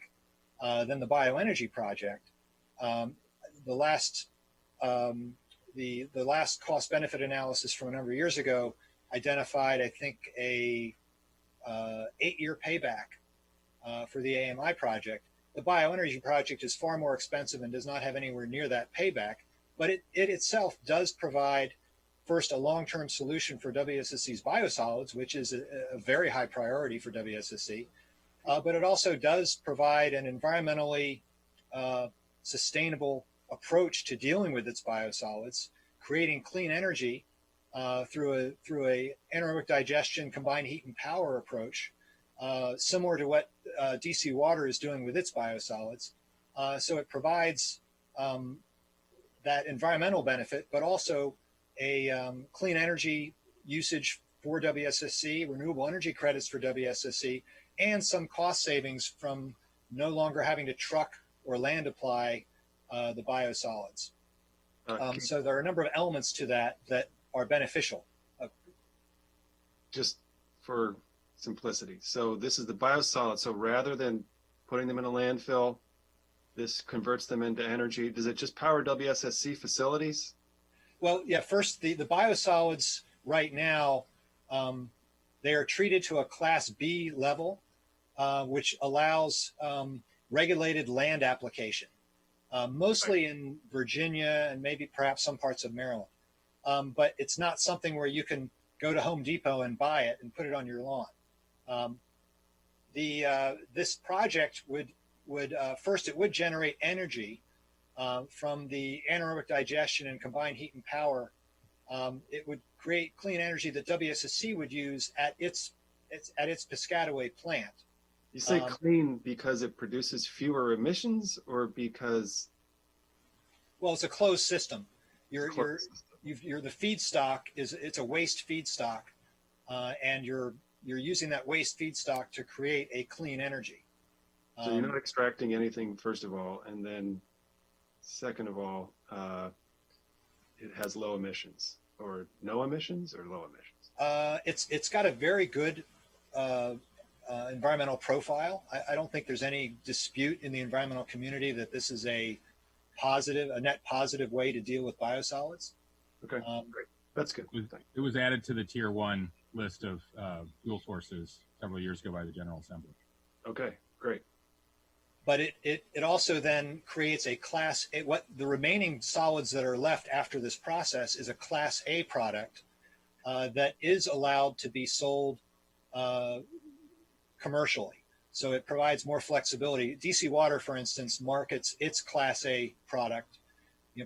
than the bioenergy project. The last cost benefit analysis from a number of years ago identified, I think, a 8-year payback for the AMI project. The bioenergy project is far more expensive and does not have anywhere near that payback, but it itself does provide, first, a long-term solution for WSSC's biosolids, which is a very high priority for WSSC, but it also does provide an environmentally sustainable approach to dealing with its biosolids, creating clean energy through a anaerobic digestion, combined heat and power approach, similar to what DC Water is doing with its biosolids. So it provides that environmental benefit, but also a clean energy usage for WSSC, renewable energy credits for WSSC, and some cost savings from no longer having to truck or land apply the biosolids. So there are a number of elements to that are beneficial. Just for simplicity. So this is the biosolids. So rather than putting them in a landfill, this converts them into energy. Does it just power WSSC facilities? Well, yeah, first, the biosolids right now, they are treated to a Class B level, which allows regulated land application, mostly in Virginia and maybe perhaps some parts of Maryland. But it's not something where you can go to Home Depot and buy it and put it on your lawn. This project would first, it would generate energy from the anaerobic digestion and combined heat and power. It would create clean energy that WSSC would use at its Piscataway plant. You say clean because it produces fewer emissions, or because? Well, it's a closed system. You're the feedstock it's a waste feedstock, and you're using that waste feedstock to create a clean energy. So you're not extracting anything, first of all, and then second of all, it has low emissions, or no emissions, or low emissions. It's got a very good environmental profile. I don't think there's any dispute in the environmental community that this is a net positive way to deal with biosolids. Okay, great. That's good. It was added to the Tier 1 list of fuel sources several years ago by the General Assembly. Okay, great. But it also then creates a Class A, what the remaining solids that are left after this process is a Class A product that is allowed to be sold commercially. So it provides more flexibility. DC Water, for instance, markets its Class A product.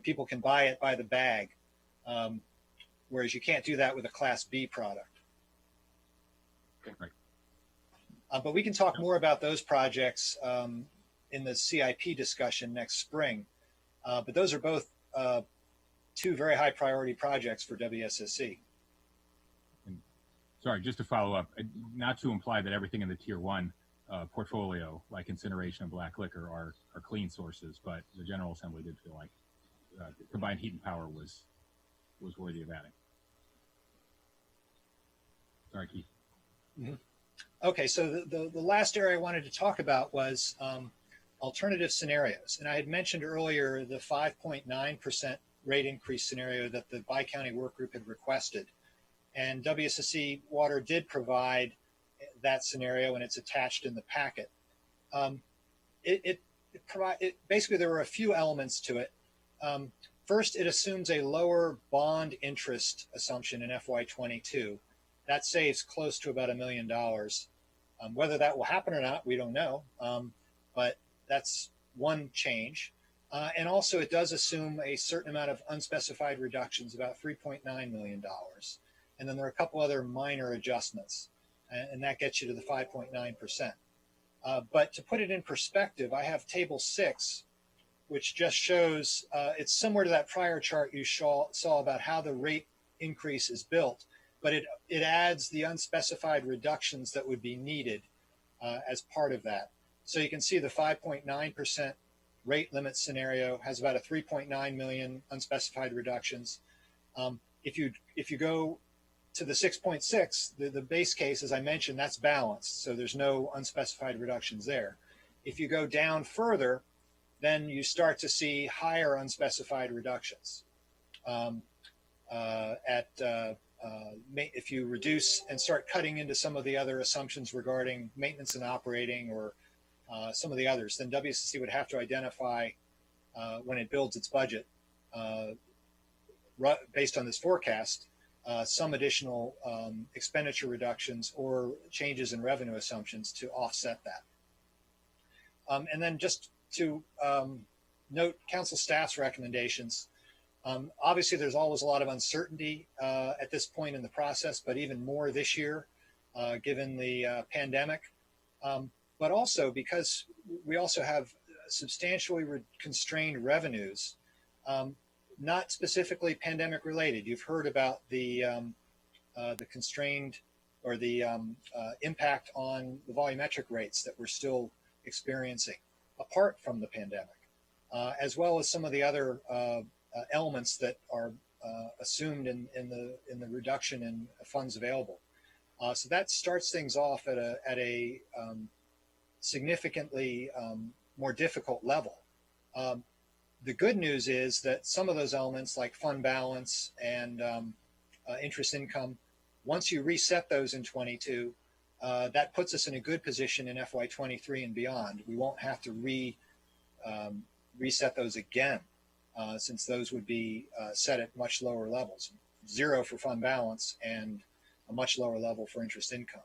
People can buy it by the bag, whereas you can't do that with a Class B product. Okay. Right. But we can talk more about those projects in the CIP discussion next spring. But those are both two very high priority projects for WSSC. And sorry, just to follow up, not to imply that everything in the Tier 1 portfolio, like incineration and black liquor, are clean sources, but the General Assembly did feel like combined heat and power was worthy of adding. Sorry, Keith. Mm-hmm. Okay, so the last area I wanted to talk about was alternative scenarios. And I had mentioned earlier the 5.9% rate increase scenario that the Bi-County Work Group had requested. And WSSC Water did provide that scenario, and it's attached in the packet. Basically, there were a few elements to it. First, it assumes a lower bond interest assumption in FY22. That saves close to about $1 million. Whether that will happen or not, we don't know. But that's one change. And also, it does assume a certain amount of unspecified reductions, about $3.9 million. And then there are a couple other minor adjustments, and that gets you to the 5.9%. But to put it in perspective, I have Table 6 which just shows, it's similar to that prior chart you saw about how the rate increase is built, but it adds the unspecified reductions that would be needed as part of that. So you can see the 5.9% rate limit scenario has about a 3.9 million unspecified reductions. If you go to the 6.6, the base case, as I mentioned, that's balanced, so there's no unspecified reductions there. If you go down further, then you start to see higher unspecified reductions. If you reduce and start cutting into some of the other assumptions regarding maintenance and operating, or some of the others, then WSSC would have to identify when it builds its budget based on this forecast some additional expenditure reductions or changes in revenue assumptions to offset that. And then just to note council staff's recommendations. Obviously, there's always a lot of uncertainty at this point in the process, but even more this year, given the pandemic. But also because we also have substantially constrained revenues, not specifically pandemic related. You've heard about the constrained or the impact on the volumetric rates that we're still experiencing apart from the pandemic, as well as some of the other elements that are assumed in the reduction in funds available. So that starts things off at a significantly more difficult level. The good news is that some of those elements like fund balance and interest income, once you reset those in 22, that puts us in a good position in FY23 and beyond. We won't have to reset those again, since those would be set at much lower levels, 0 for fund balance and a much lower level for interest income.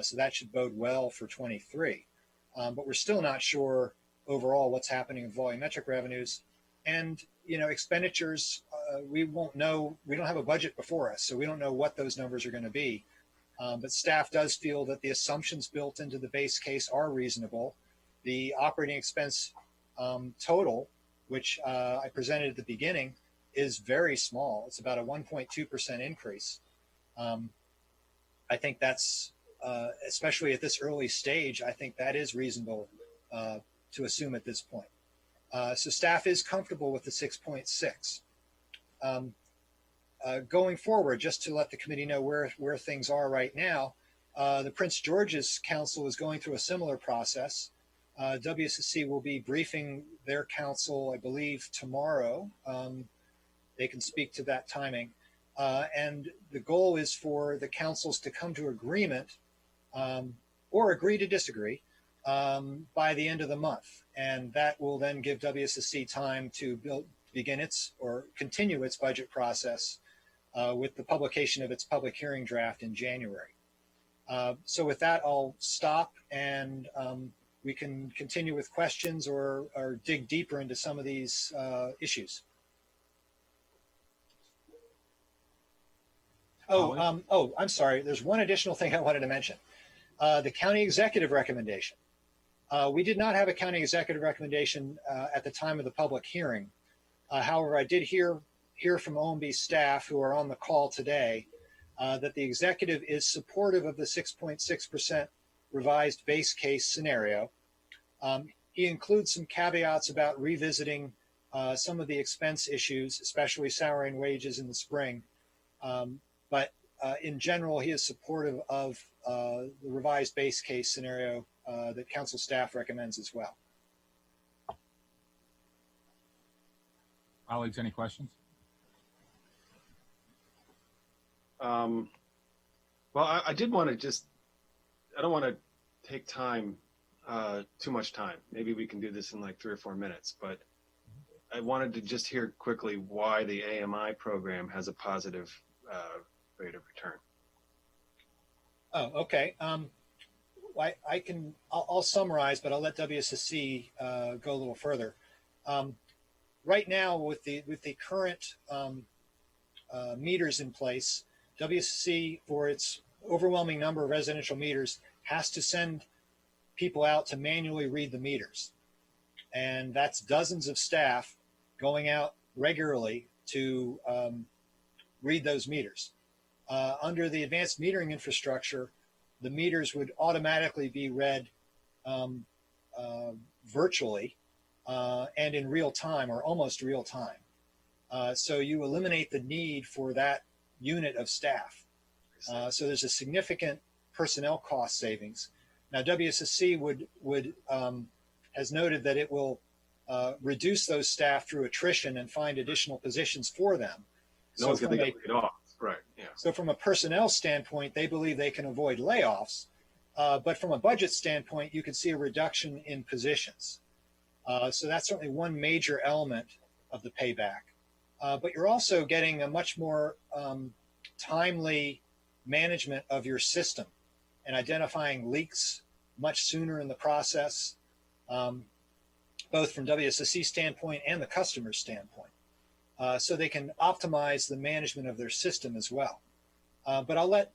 So that should bode well for 23. But we're still not sure overall what's happening with volumetric revenues. And, expenditures, we won't know. We don't have a budget before us, so we don't know what those numbers are going to be. But staff does feel that the assumptions built into the base case are reasonable. The operating expense total, which I presented at the beginning, is very small. It's about a 1.2% increase. I think that's, especially at this early stage, I think that is reasonable to assume at this point. So staff is comfortable with the 6.6. Going forward, just to let the committee know where things are right now, the Prince George's Council is going through a similar process. WSSC will be briefing their council, I believe, tomorrow. They can speak to that timing. And the goal is for the councils to come to agreement or agree to disagree by the end of the month. And that will then give WSSC time to begin its or continue its budget process with the publication of its public hearing draft in January. So with that, I'll stop and we can continue with questions or dig deeper into some of these issues. I'm sorry. There's one additional thing I wanted to mention. The county executive recommendation. We did not have a county executive recommendation at the time of the public hearing. However, I did hear from OMB staff who are on the call today that the executive is supportive of the 6.6% revised base case scenario. He includes some caveats about revisiting some of the expense issues, especially salary and wages in the spring. But in general, he is supportive of the revised base case scenario that council staff recommends as well. Colleagues, any questions? Well, I did want to I don't want to take time, too much time. Maybe we can do this in like 3 or 4 minutes, but I wanted to just hear quickly why the AMI program has a positive rate of return. Oh, okay. I'll summarize, but I'll let WSSC go a little further. Right now, with the current meters in place, WSSC, for its overwhelming number of residential meters, has to send people out to manually read the meters. And that's dozens of staff going out regularly to read those meters. Under the advanced metering infrastructure, the meters would automatically be read virtually and in real time or almost real time. So you eliminate the need for that unit of staff. So there's a significant personnel cost savings. Now WSSC would has noted that it will reduce those staff through attrition and find additional positions for them. No one's going to get laid off. Right. Yeah. So from a personnel standpoint, they believe they can avoid layoffs. But from a budget standpoint, you can see a reduction in positions. So that's certainly one major element of the payback. But you're also getting a much more timely management of your system and identifying leaks much sooner in the process, both from WSSC standpoint and the customer standpoint. So they can optimize the management of their system as well. But I'll let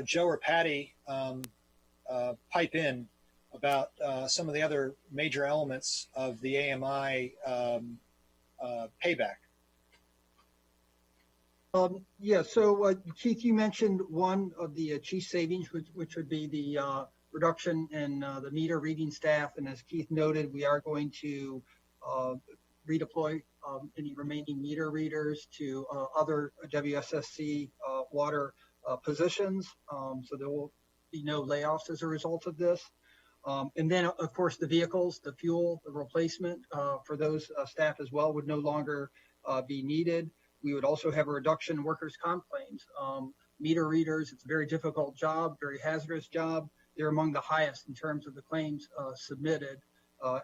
Joe or Patty pipe in about some of the other major elements of the AMI payback. Yeah, so Keith, you mentioned one of the chief savings, which would be the reduction in the meter reading staff. And as Keith noted, we are going to redeploy any remaining meter readers to other WSSC water positions. So there will be no layoffs as a result of this. And then, of course, the vehicles, the fuel, the replacement for those staff as well would no longer be needed. We would also have a reduction in workers' comp claims. Meter readers, it's a very difficult job, very hazardous job. They're among the highest in terms of the claims submitted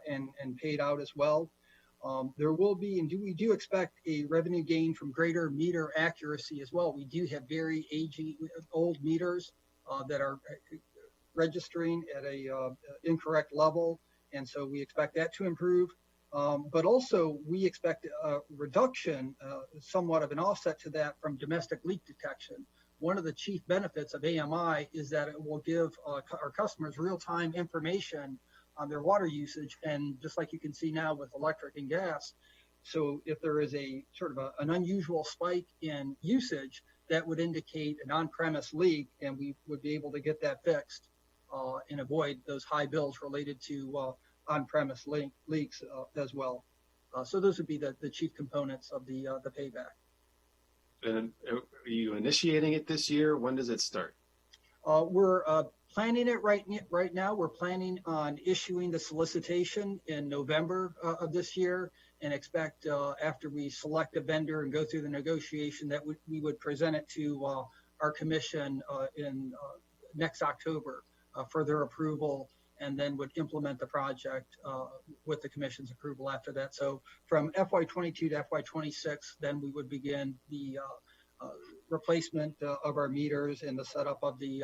and paid out as well. There will be, and we do expect a revenue gain from greater meter accuracy as well. We do have very aging, old meters that are registering at a incorrect level, and so we expect that to improve. But also we expect a reduction, somewhat of an offset to that, from domestic leak detection. One of the chief benefits of AMI is that it will give our customers real-time information on their water usage, and just like you can see now with electric and gas. So if there is a sort of an unusual spike in usage, that would indicate an on-premise leak, and we would be able to get that fixed and avoid those high bills related to on-premise leaks as well. So those would be the chief components of the payback. And are you initiating it this year? When does it start? We're planning it right now. We're planning on issuing the solicitation in November of this year, and expect after we select a vendor and go through the negotiation that we would present it to our commission in next October for their approval, and then would implement the project with the commission's approval after that. So from FY22 to FY26, then we would begin the replacement of our meters and the setup of the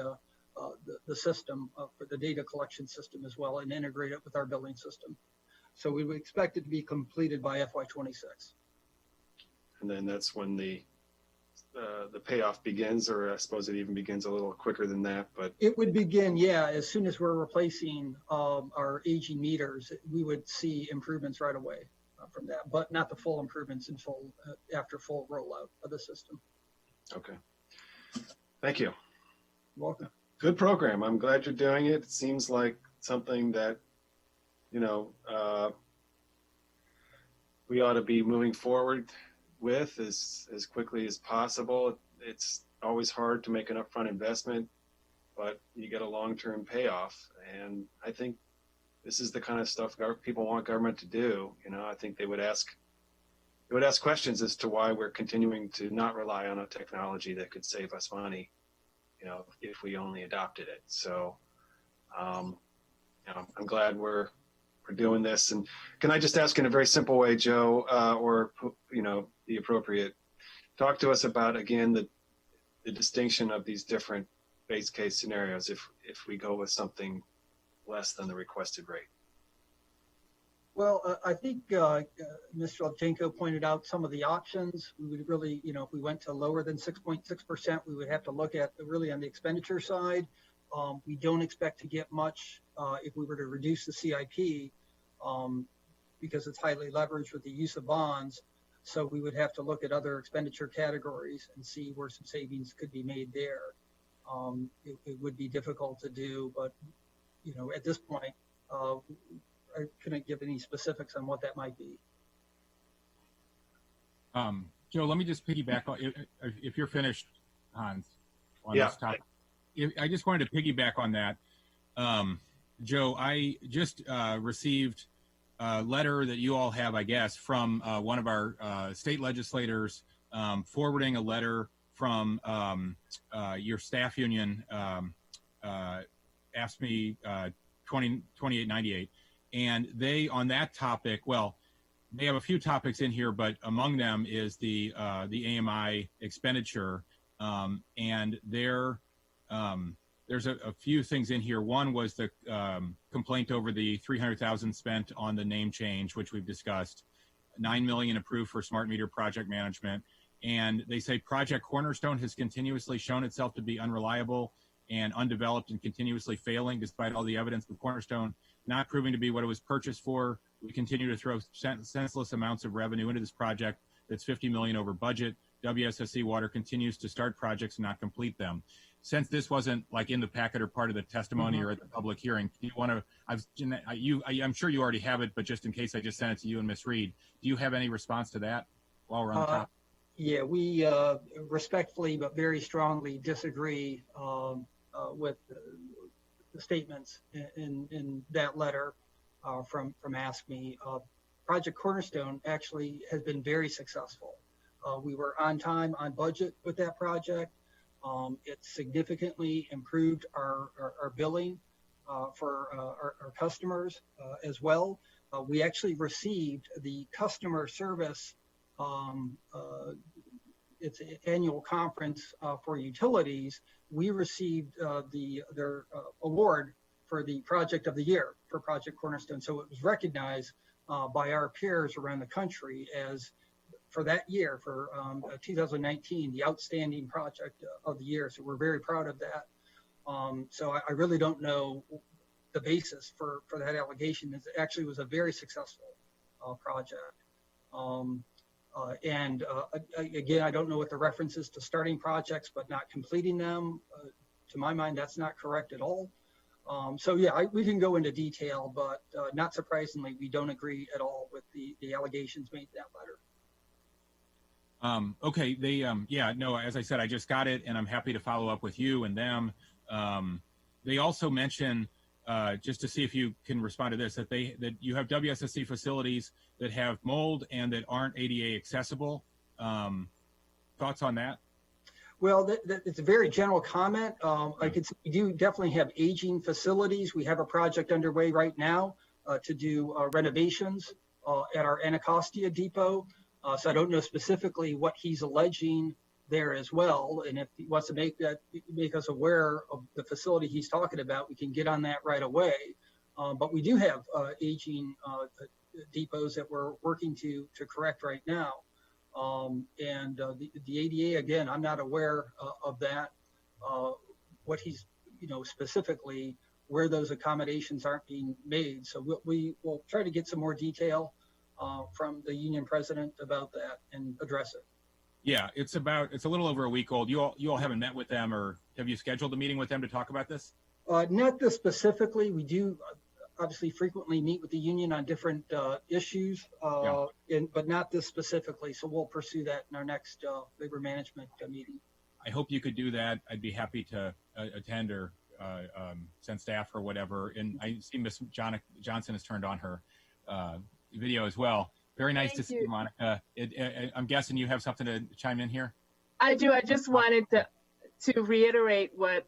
system for the data collection system as well, and integrate it with our billing system. So we would expect it to be completed by FY26. And then that's when the payoff begins, or I suppose it even begins a little quicker than that. But it would begin, yeah, as soon as we're replacing our aging meters, we would see improvements right away from that, but not the full improvements until after full rollout of the system. Okay, thank you. You're welcome. Good program. I'm glad you're doing it. It seems like something that, we ought to be moving forward with as quickly as possible. It's always hard to make an upfront investment, but you get a long-term payoff. And I think this is the kind of stuff people want government to do. I think they would ask questions as to why we're continuing to not rely on a technology that could save us money, if we only adopted it. So, I'm glad we're doing this. And can I just ask in a very simple way, Joe, or the appropriate, talk to us about again the distinction of these different base case scenarios if we go with something less than the requested rate. Well, I think Mr. Levchenko pointed out some of the options. We would really, if we went to lower than 6.6%, we would have to look at really on the expenditure side. We don't expect to get much if we were to reduce the CIP. because it's highly leveraged with the use of bonds. So we would have to look at other expenditure categories and see where some savings could be made there. It would be difficult to do, but at this point, I couldn't give any specifics on what that might be. Joe, let me just piggyback on if you're finished, Hans, on Yeah. this topic. I just wanted to piggyback on that. Joe, I just received a letter that you all have, I guess, from one of our state legislators forwarding a letter from your staff union, asked me 2898. And they, on that topic, well, they have a few topics in here, but among them is the AMI expenditure. And there's a few things in here. One was the complaint over the $300,000 spent on the name change, which we've discussed. $9 million approved for smart meter project management. And they say Project Cornerstone has continuously shown itself to be unreliable and undeveloped and continuously failing despite all the evidence of Cornerstone not proving to be what it was purchased for. We continue to throw senseless amounts of revenue into this project that's $50 million over budget. WSSC Water continues to start projects and not complete them. Since this wasn't like in the packet or part of the testimony or at the public hearing, do you want to? I'm sure you already have it, but just in case, I just sent it to you and Ms. Reed. Do you have any response to that while we're on the topic? Yeah, we respectfully but very strongly disagree with the statements in that letter from ASCME. Project Cornerstone actually has been very successful. We were on time, on budget with that project. It significantly improved our billing for our customers as well. We actually received the customer service, its annual conference for utilities. We received their award for the project of the year for Project Cornerstone. So it was recognized by our peers around the country as, for that year, for 2019, the outstanding project of the year. So we're very proud of that. So I really don't know the basis for that allegation. It actually was a very successful project. Again, I don't know what the reference is to starting projects but not completing them. To my mind, that's not correct at all. So yeah, we can go into detail, but not surprisingly, we don't agree at all with the allegations made in that letter. Okay, yeah, no, as I said, I just got it, and I'm happy to follow up with you and them. They also mention, just to see if you can respond to this, that you have WSSC facilities that have mold and that aren't ADA accessible. Thoughts on that? Well, it's a very general comment. I could say we do definitely have aging facilities. We have a project underway right now to do renovations at our Anacostia depot. So I don't know specifically what he's alleging there as well. And if he wants to make us aware of the facility he's talking about, we can get on that right away. But we do have aging depots that we're working to correct right now. The ADA, again, I'm not aware of that, what he's, specifically where those accommodations aren't being made. So we will try to get some more detail from the union president about that and address it. Yeah, it's a little over a week old. You all haven't met with them, or have you scheduled a meeting with them to talk about this? Not this specifically. We do obviously frequently meet with the union on different issues, but not this specifically. So we'll pursue that in our next labor management meeting. I hope you could do that. I'd be happy to attend or send staff or whatever. And I see Ms. Johnson has turned on her video as well. Very nice to see you, Monica. I'm guessing you have something to chime in here? I do. I just wanted to reiterate what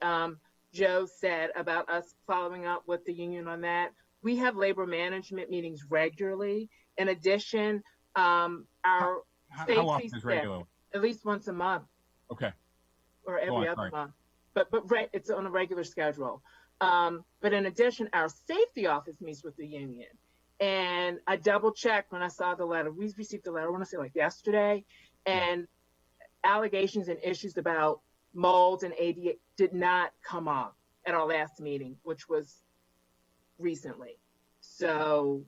Joe said about us following up with the union on that. We have labor management meetings regularly. In addition, our how often is regular? At least once a month. Okay. Or every other month. But it's on a regular schedule. But in addition, our safety office meets with the union. And I double checked when I saw the letter. We received the letter, I want to say like yesterday, and allegations and issues about molds and ADA did not come up at our last meeting, which was recently. So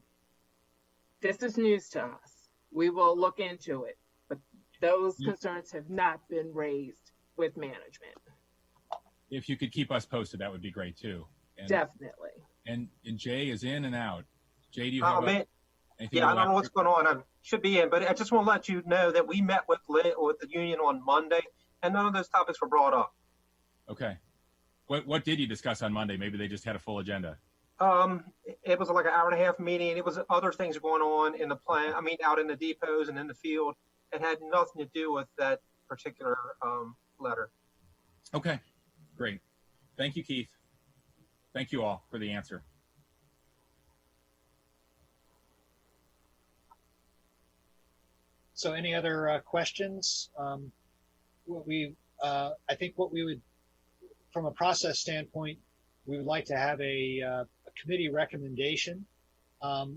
This is news to us. We will look into it, but those Yeah. concerns have not been raised with management. If you could keep us posted, that would be great too. And, Definitely. And Jay is in and out. Jay, do you have anything Yeah, I to don't know add? what's going on. I should be in, but I just want to let you know that we met with the union on Monday, and none of those topics were brought up. Okay. What did you discuss on Monday? Maybe they just had a full agenda. It was like an hour and a half meeting. It was other things going on in the plant. I mean, out in the depots and in the field. It had nothing to do with that particular letter. Okay, great. Thank you, Keith. Thank you all for the answer. So any other questions? I think what we would, from a process standpoint, we would like to have a committee recommendation.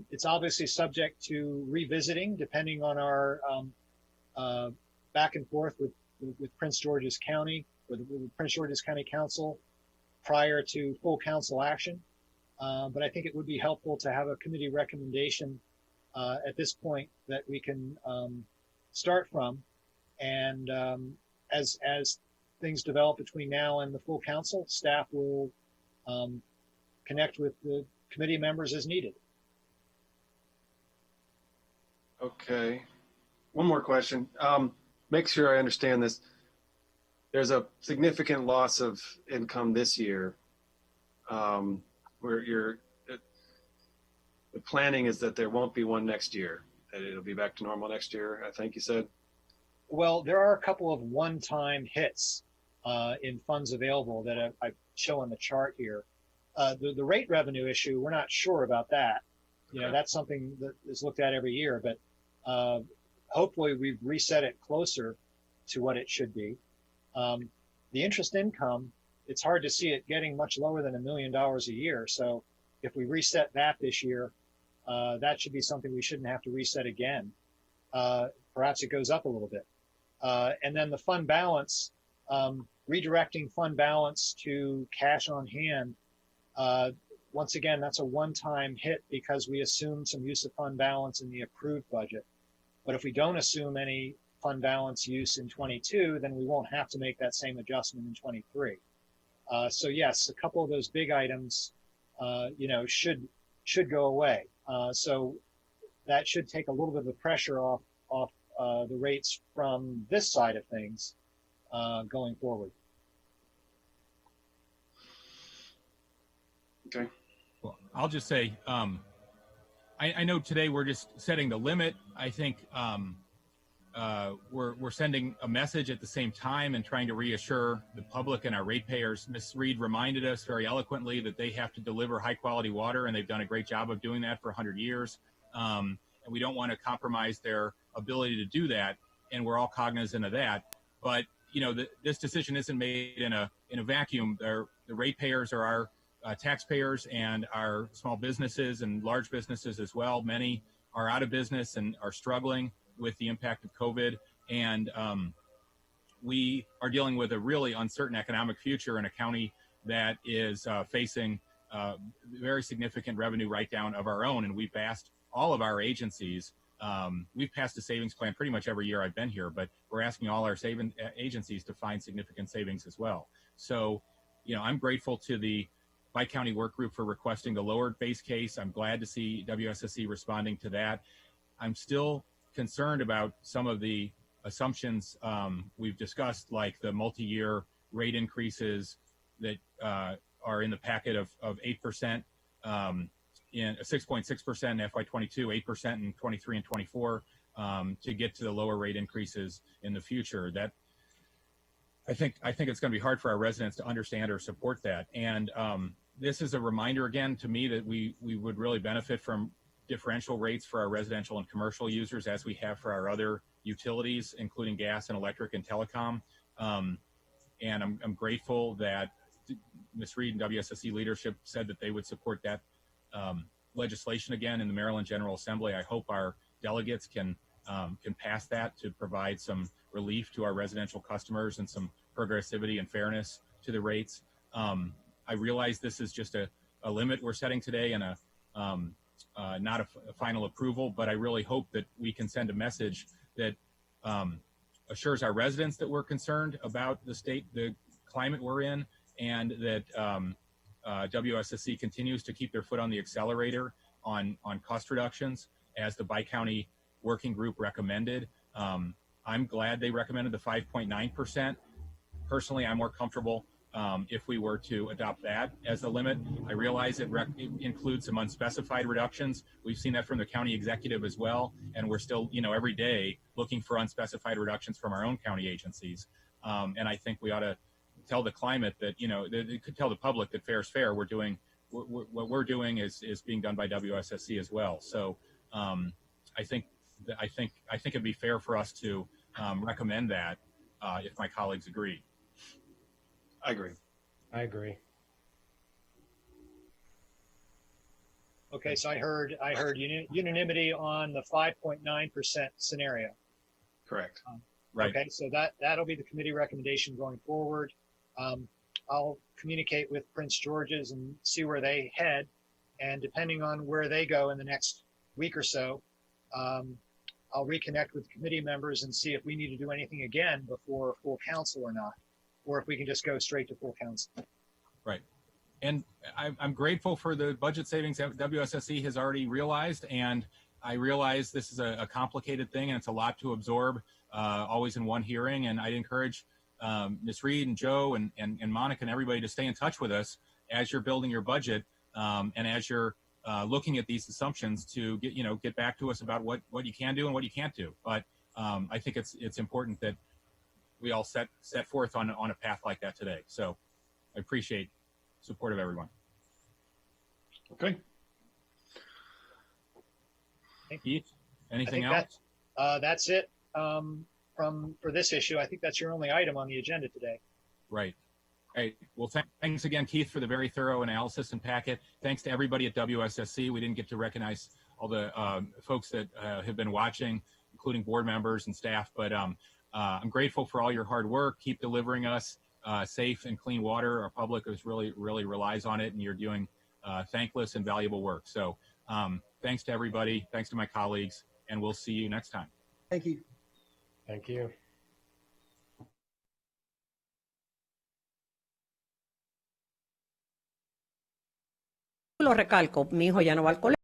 It's obviously subject to revisiting depending on our back and forth with Prince George's County, with Prince George's County Council prior to full council action. But I think it would be helpful to have a committee recommendation at this point that we can start from. And as things develop between now and the full council, staff will connect with the committee members as needed. Okay. One more question. Make sure I understand this. There's a significant loss of income this year. Where the planning is that there won't be one next year, that it'll be back to normal next year, I think you said. Well, there are a couple of one-time hits in funds available that I show on the chart here. The rate revenue issue, we're not sure about that. You know, that's something that is looked at every year, but hopefully we've reset it closer to what it should be. The interest income, it's hard to see it getting much lower than $1 million a year. So if we reset that this year, that should be something we shouldn't have to reset again. Perhaps it goes up a little bit. And then the fund balance, redirecting fund balance to cash on hand. Once again, that's a one-time hit because we assumed some use of fund balance in the approved budget. But if we don't assume any fund balance use in 22, then we won't have to make that same adjustment in 23. So yes, a couple of those big items, should go away. So that should take a little bit of the pressure off the rates from this side of things going forward. Okay. Well, I'll just say, I know today we're just setting the limit. I think we're sending a message at the same time and trying to reassure the public and our ratepayers. Ms. Reed reminded us very eloquently that they have to deliver high quality water, and they've done a great job of doing that for 100 years. And we don't want to compromise their ability to do that, and we're all cognizant of that. But this decision isn't made in a vacuum. The ratepayers are our taxpayers and our small businesses and large businesses as well. Many are out of business and are struggling with the impact of COVID. And we are dealing with a really uncertain economic future in a county that is facing very significant revenue write-down of our own. And we've asked all of our agencies, we've passed a savings plan pretty much every year I've been here, but we're asking all our agencies to find significant savings as well. So, I'm grateful to the Bi-County Work Group for requesting the lowered base case. I'm glad to see WSSC responding to that. I'm still concerned about some of the assumptions we've discussed, like the multi-year rate increases that are in the packet of 8%, in 6.6% in FY22, 8% in 23 and 24, to get to the lower rate increases in the future. That I think it's going to be hard for our residents to understand or support that. And this is a reminder again to me that we would really benefit from differential rates for our residential and commercial users, as we have for our other utilities, including gas and electric and telecom. And I'm grateful that Ms. Reed and WSSC leadership said that they would support that legislation again in the Maryland General Assembly. I hope our delegates can pass that to provide some relief to our residential customers and some progressivity and fairness to the rates. I realize this is just a limit we're setting today and not a final approval, but I really hope that we can send a message that assures our residents that we're concerned about the climate we're in, and that WSSC continues to keep their foot on the accelerator on cost reductions as the bi-county working group recommended. I'm glad they recommended the 5.9%. Personally, I'm more comfortable if we were to adopt that as the limit. I realize it includes some unspecified reductions. We've seen that from the county executive as well, and we're still, every day looking for unspecified reductions from our own county agencies. And I think we ought to tell the climate that, it could tell the public that fair is fair. What we're doing is being done by WSSC as well. So I think it'd be fair for us to recommend that if my colleagues agree. I agree. I agree. Okay, so I heard unanimity on the 5.9% scenario. Correct. Right. Okay, so that'll be the committee recommendation going forward. I'll communicate with Prince George's and see where they head, and depending on where they go in the next week or so, I'll reconnect with committee members and see if we need to do anything again before full council or not, or if we can just go straight to full council. Right. And I'm grateful for the budget savings that WSSC has already realized. And I realize this is a complicated thing and it's a lot to absorb always in one hearing. And I'd encourage Ms. Reed and Joe and Monica and everybody to stay in touch with us as you're building your budget and as you're looking at these assumptions to get back to us about what you can do and what you can't do. But I think it's important that we all set forth on a path like that today. So I appreciate support of everyone. Okay. Keith, anything else? That's it for this issue. I think that's your only item on the agenda today. Right. Right. Well, thanks again, Keith, for the very thorough analysis and packet. Thanks to everybody at WSSC. We didn't get to recognize all the folks that have been watching, including board members and staff, but I'm grateful for all your hard work. Keep delivering us safe and clean water. Our public really relies on it, and you're doing thankless and valuable work. So thanks to everybody. Thanks to my colleagues, and we'll see you next time. Thank you. Thank you. Lo recalco, mi hijo ya no va al colegio.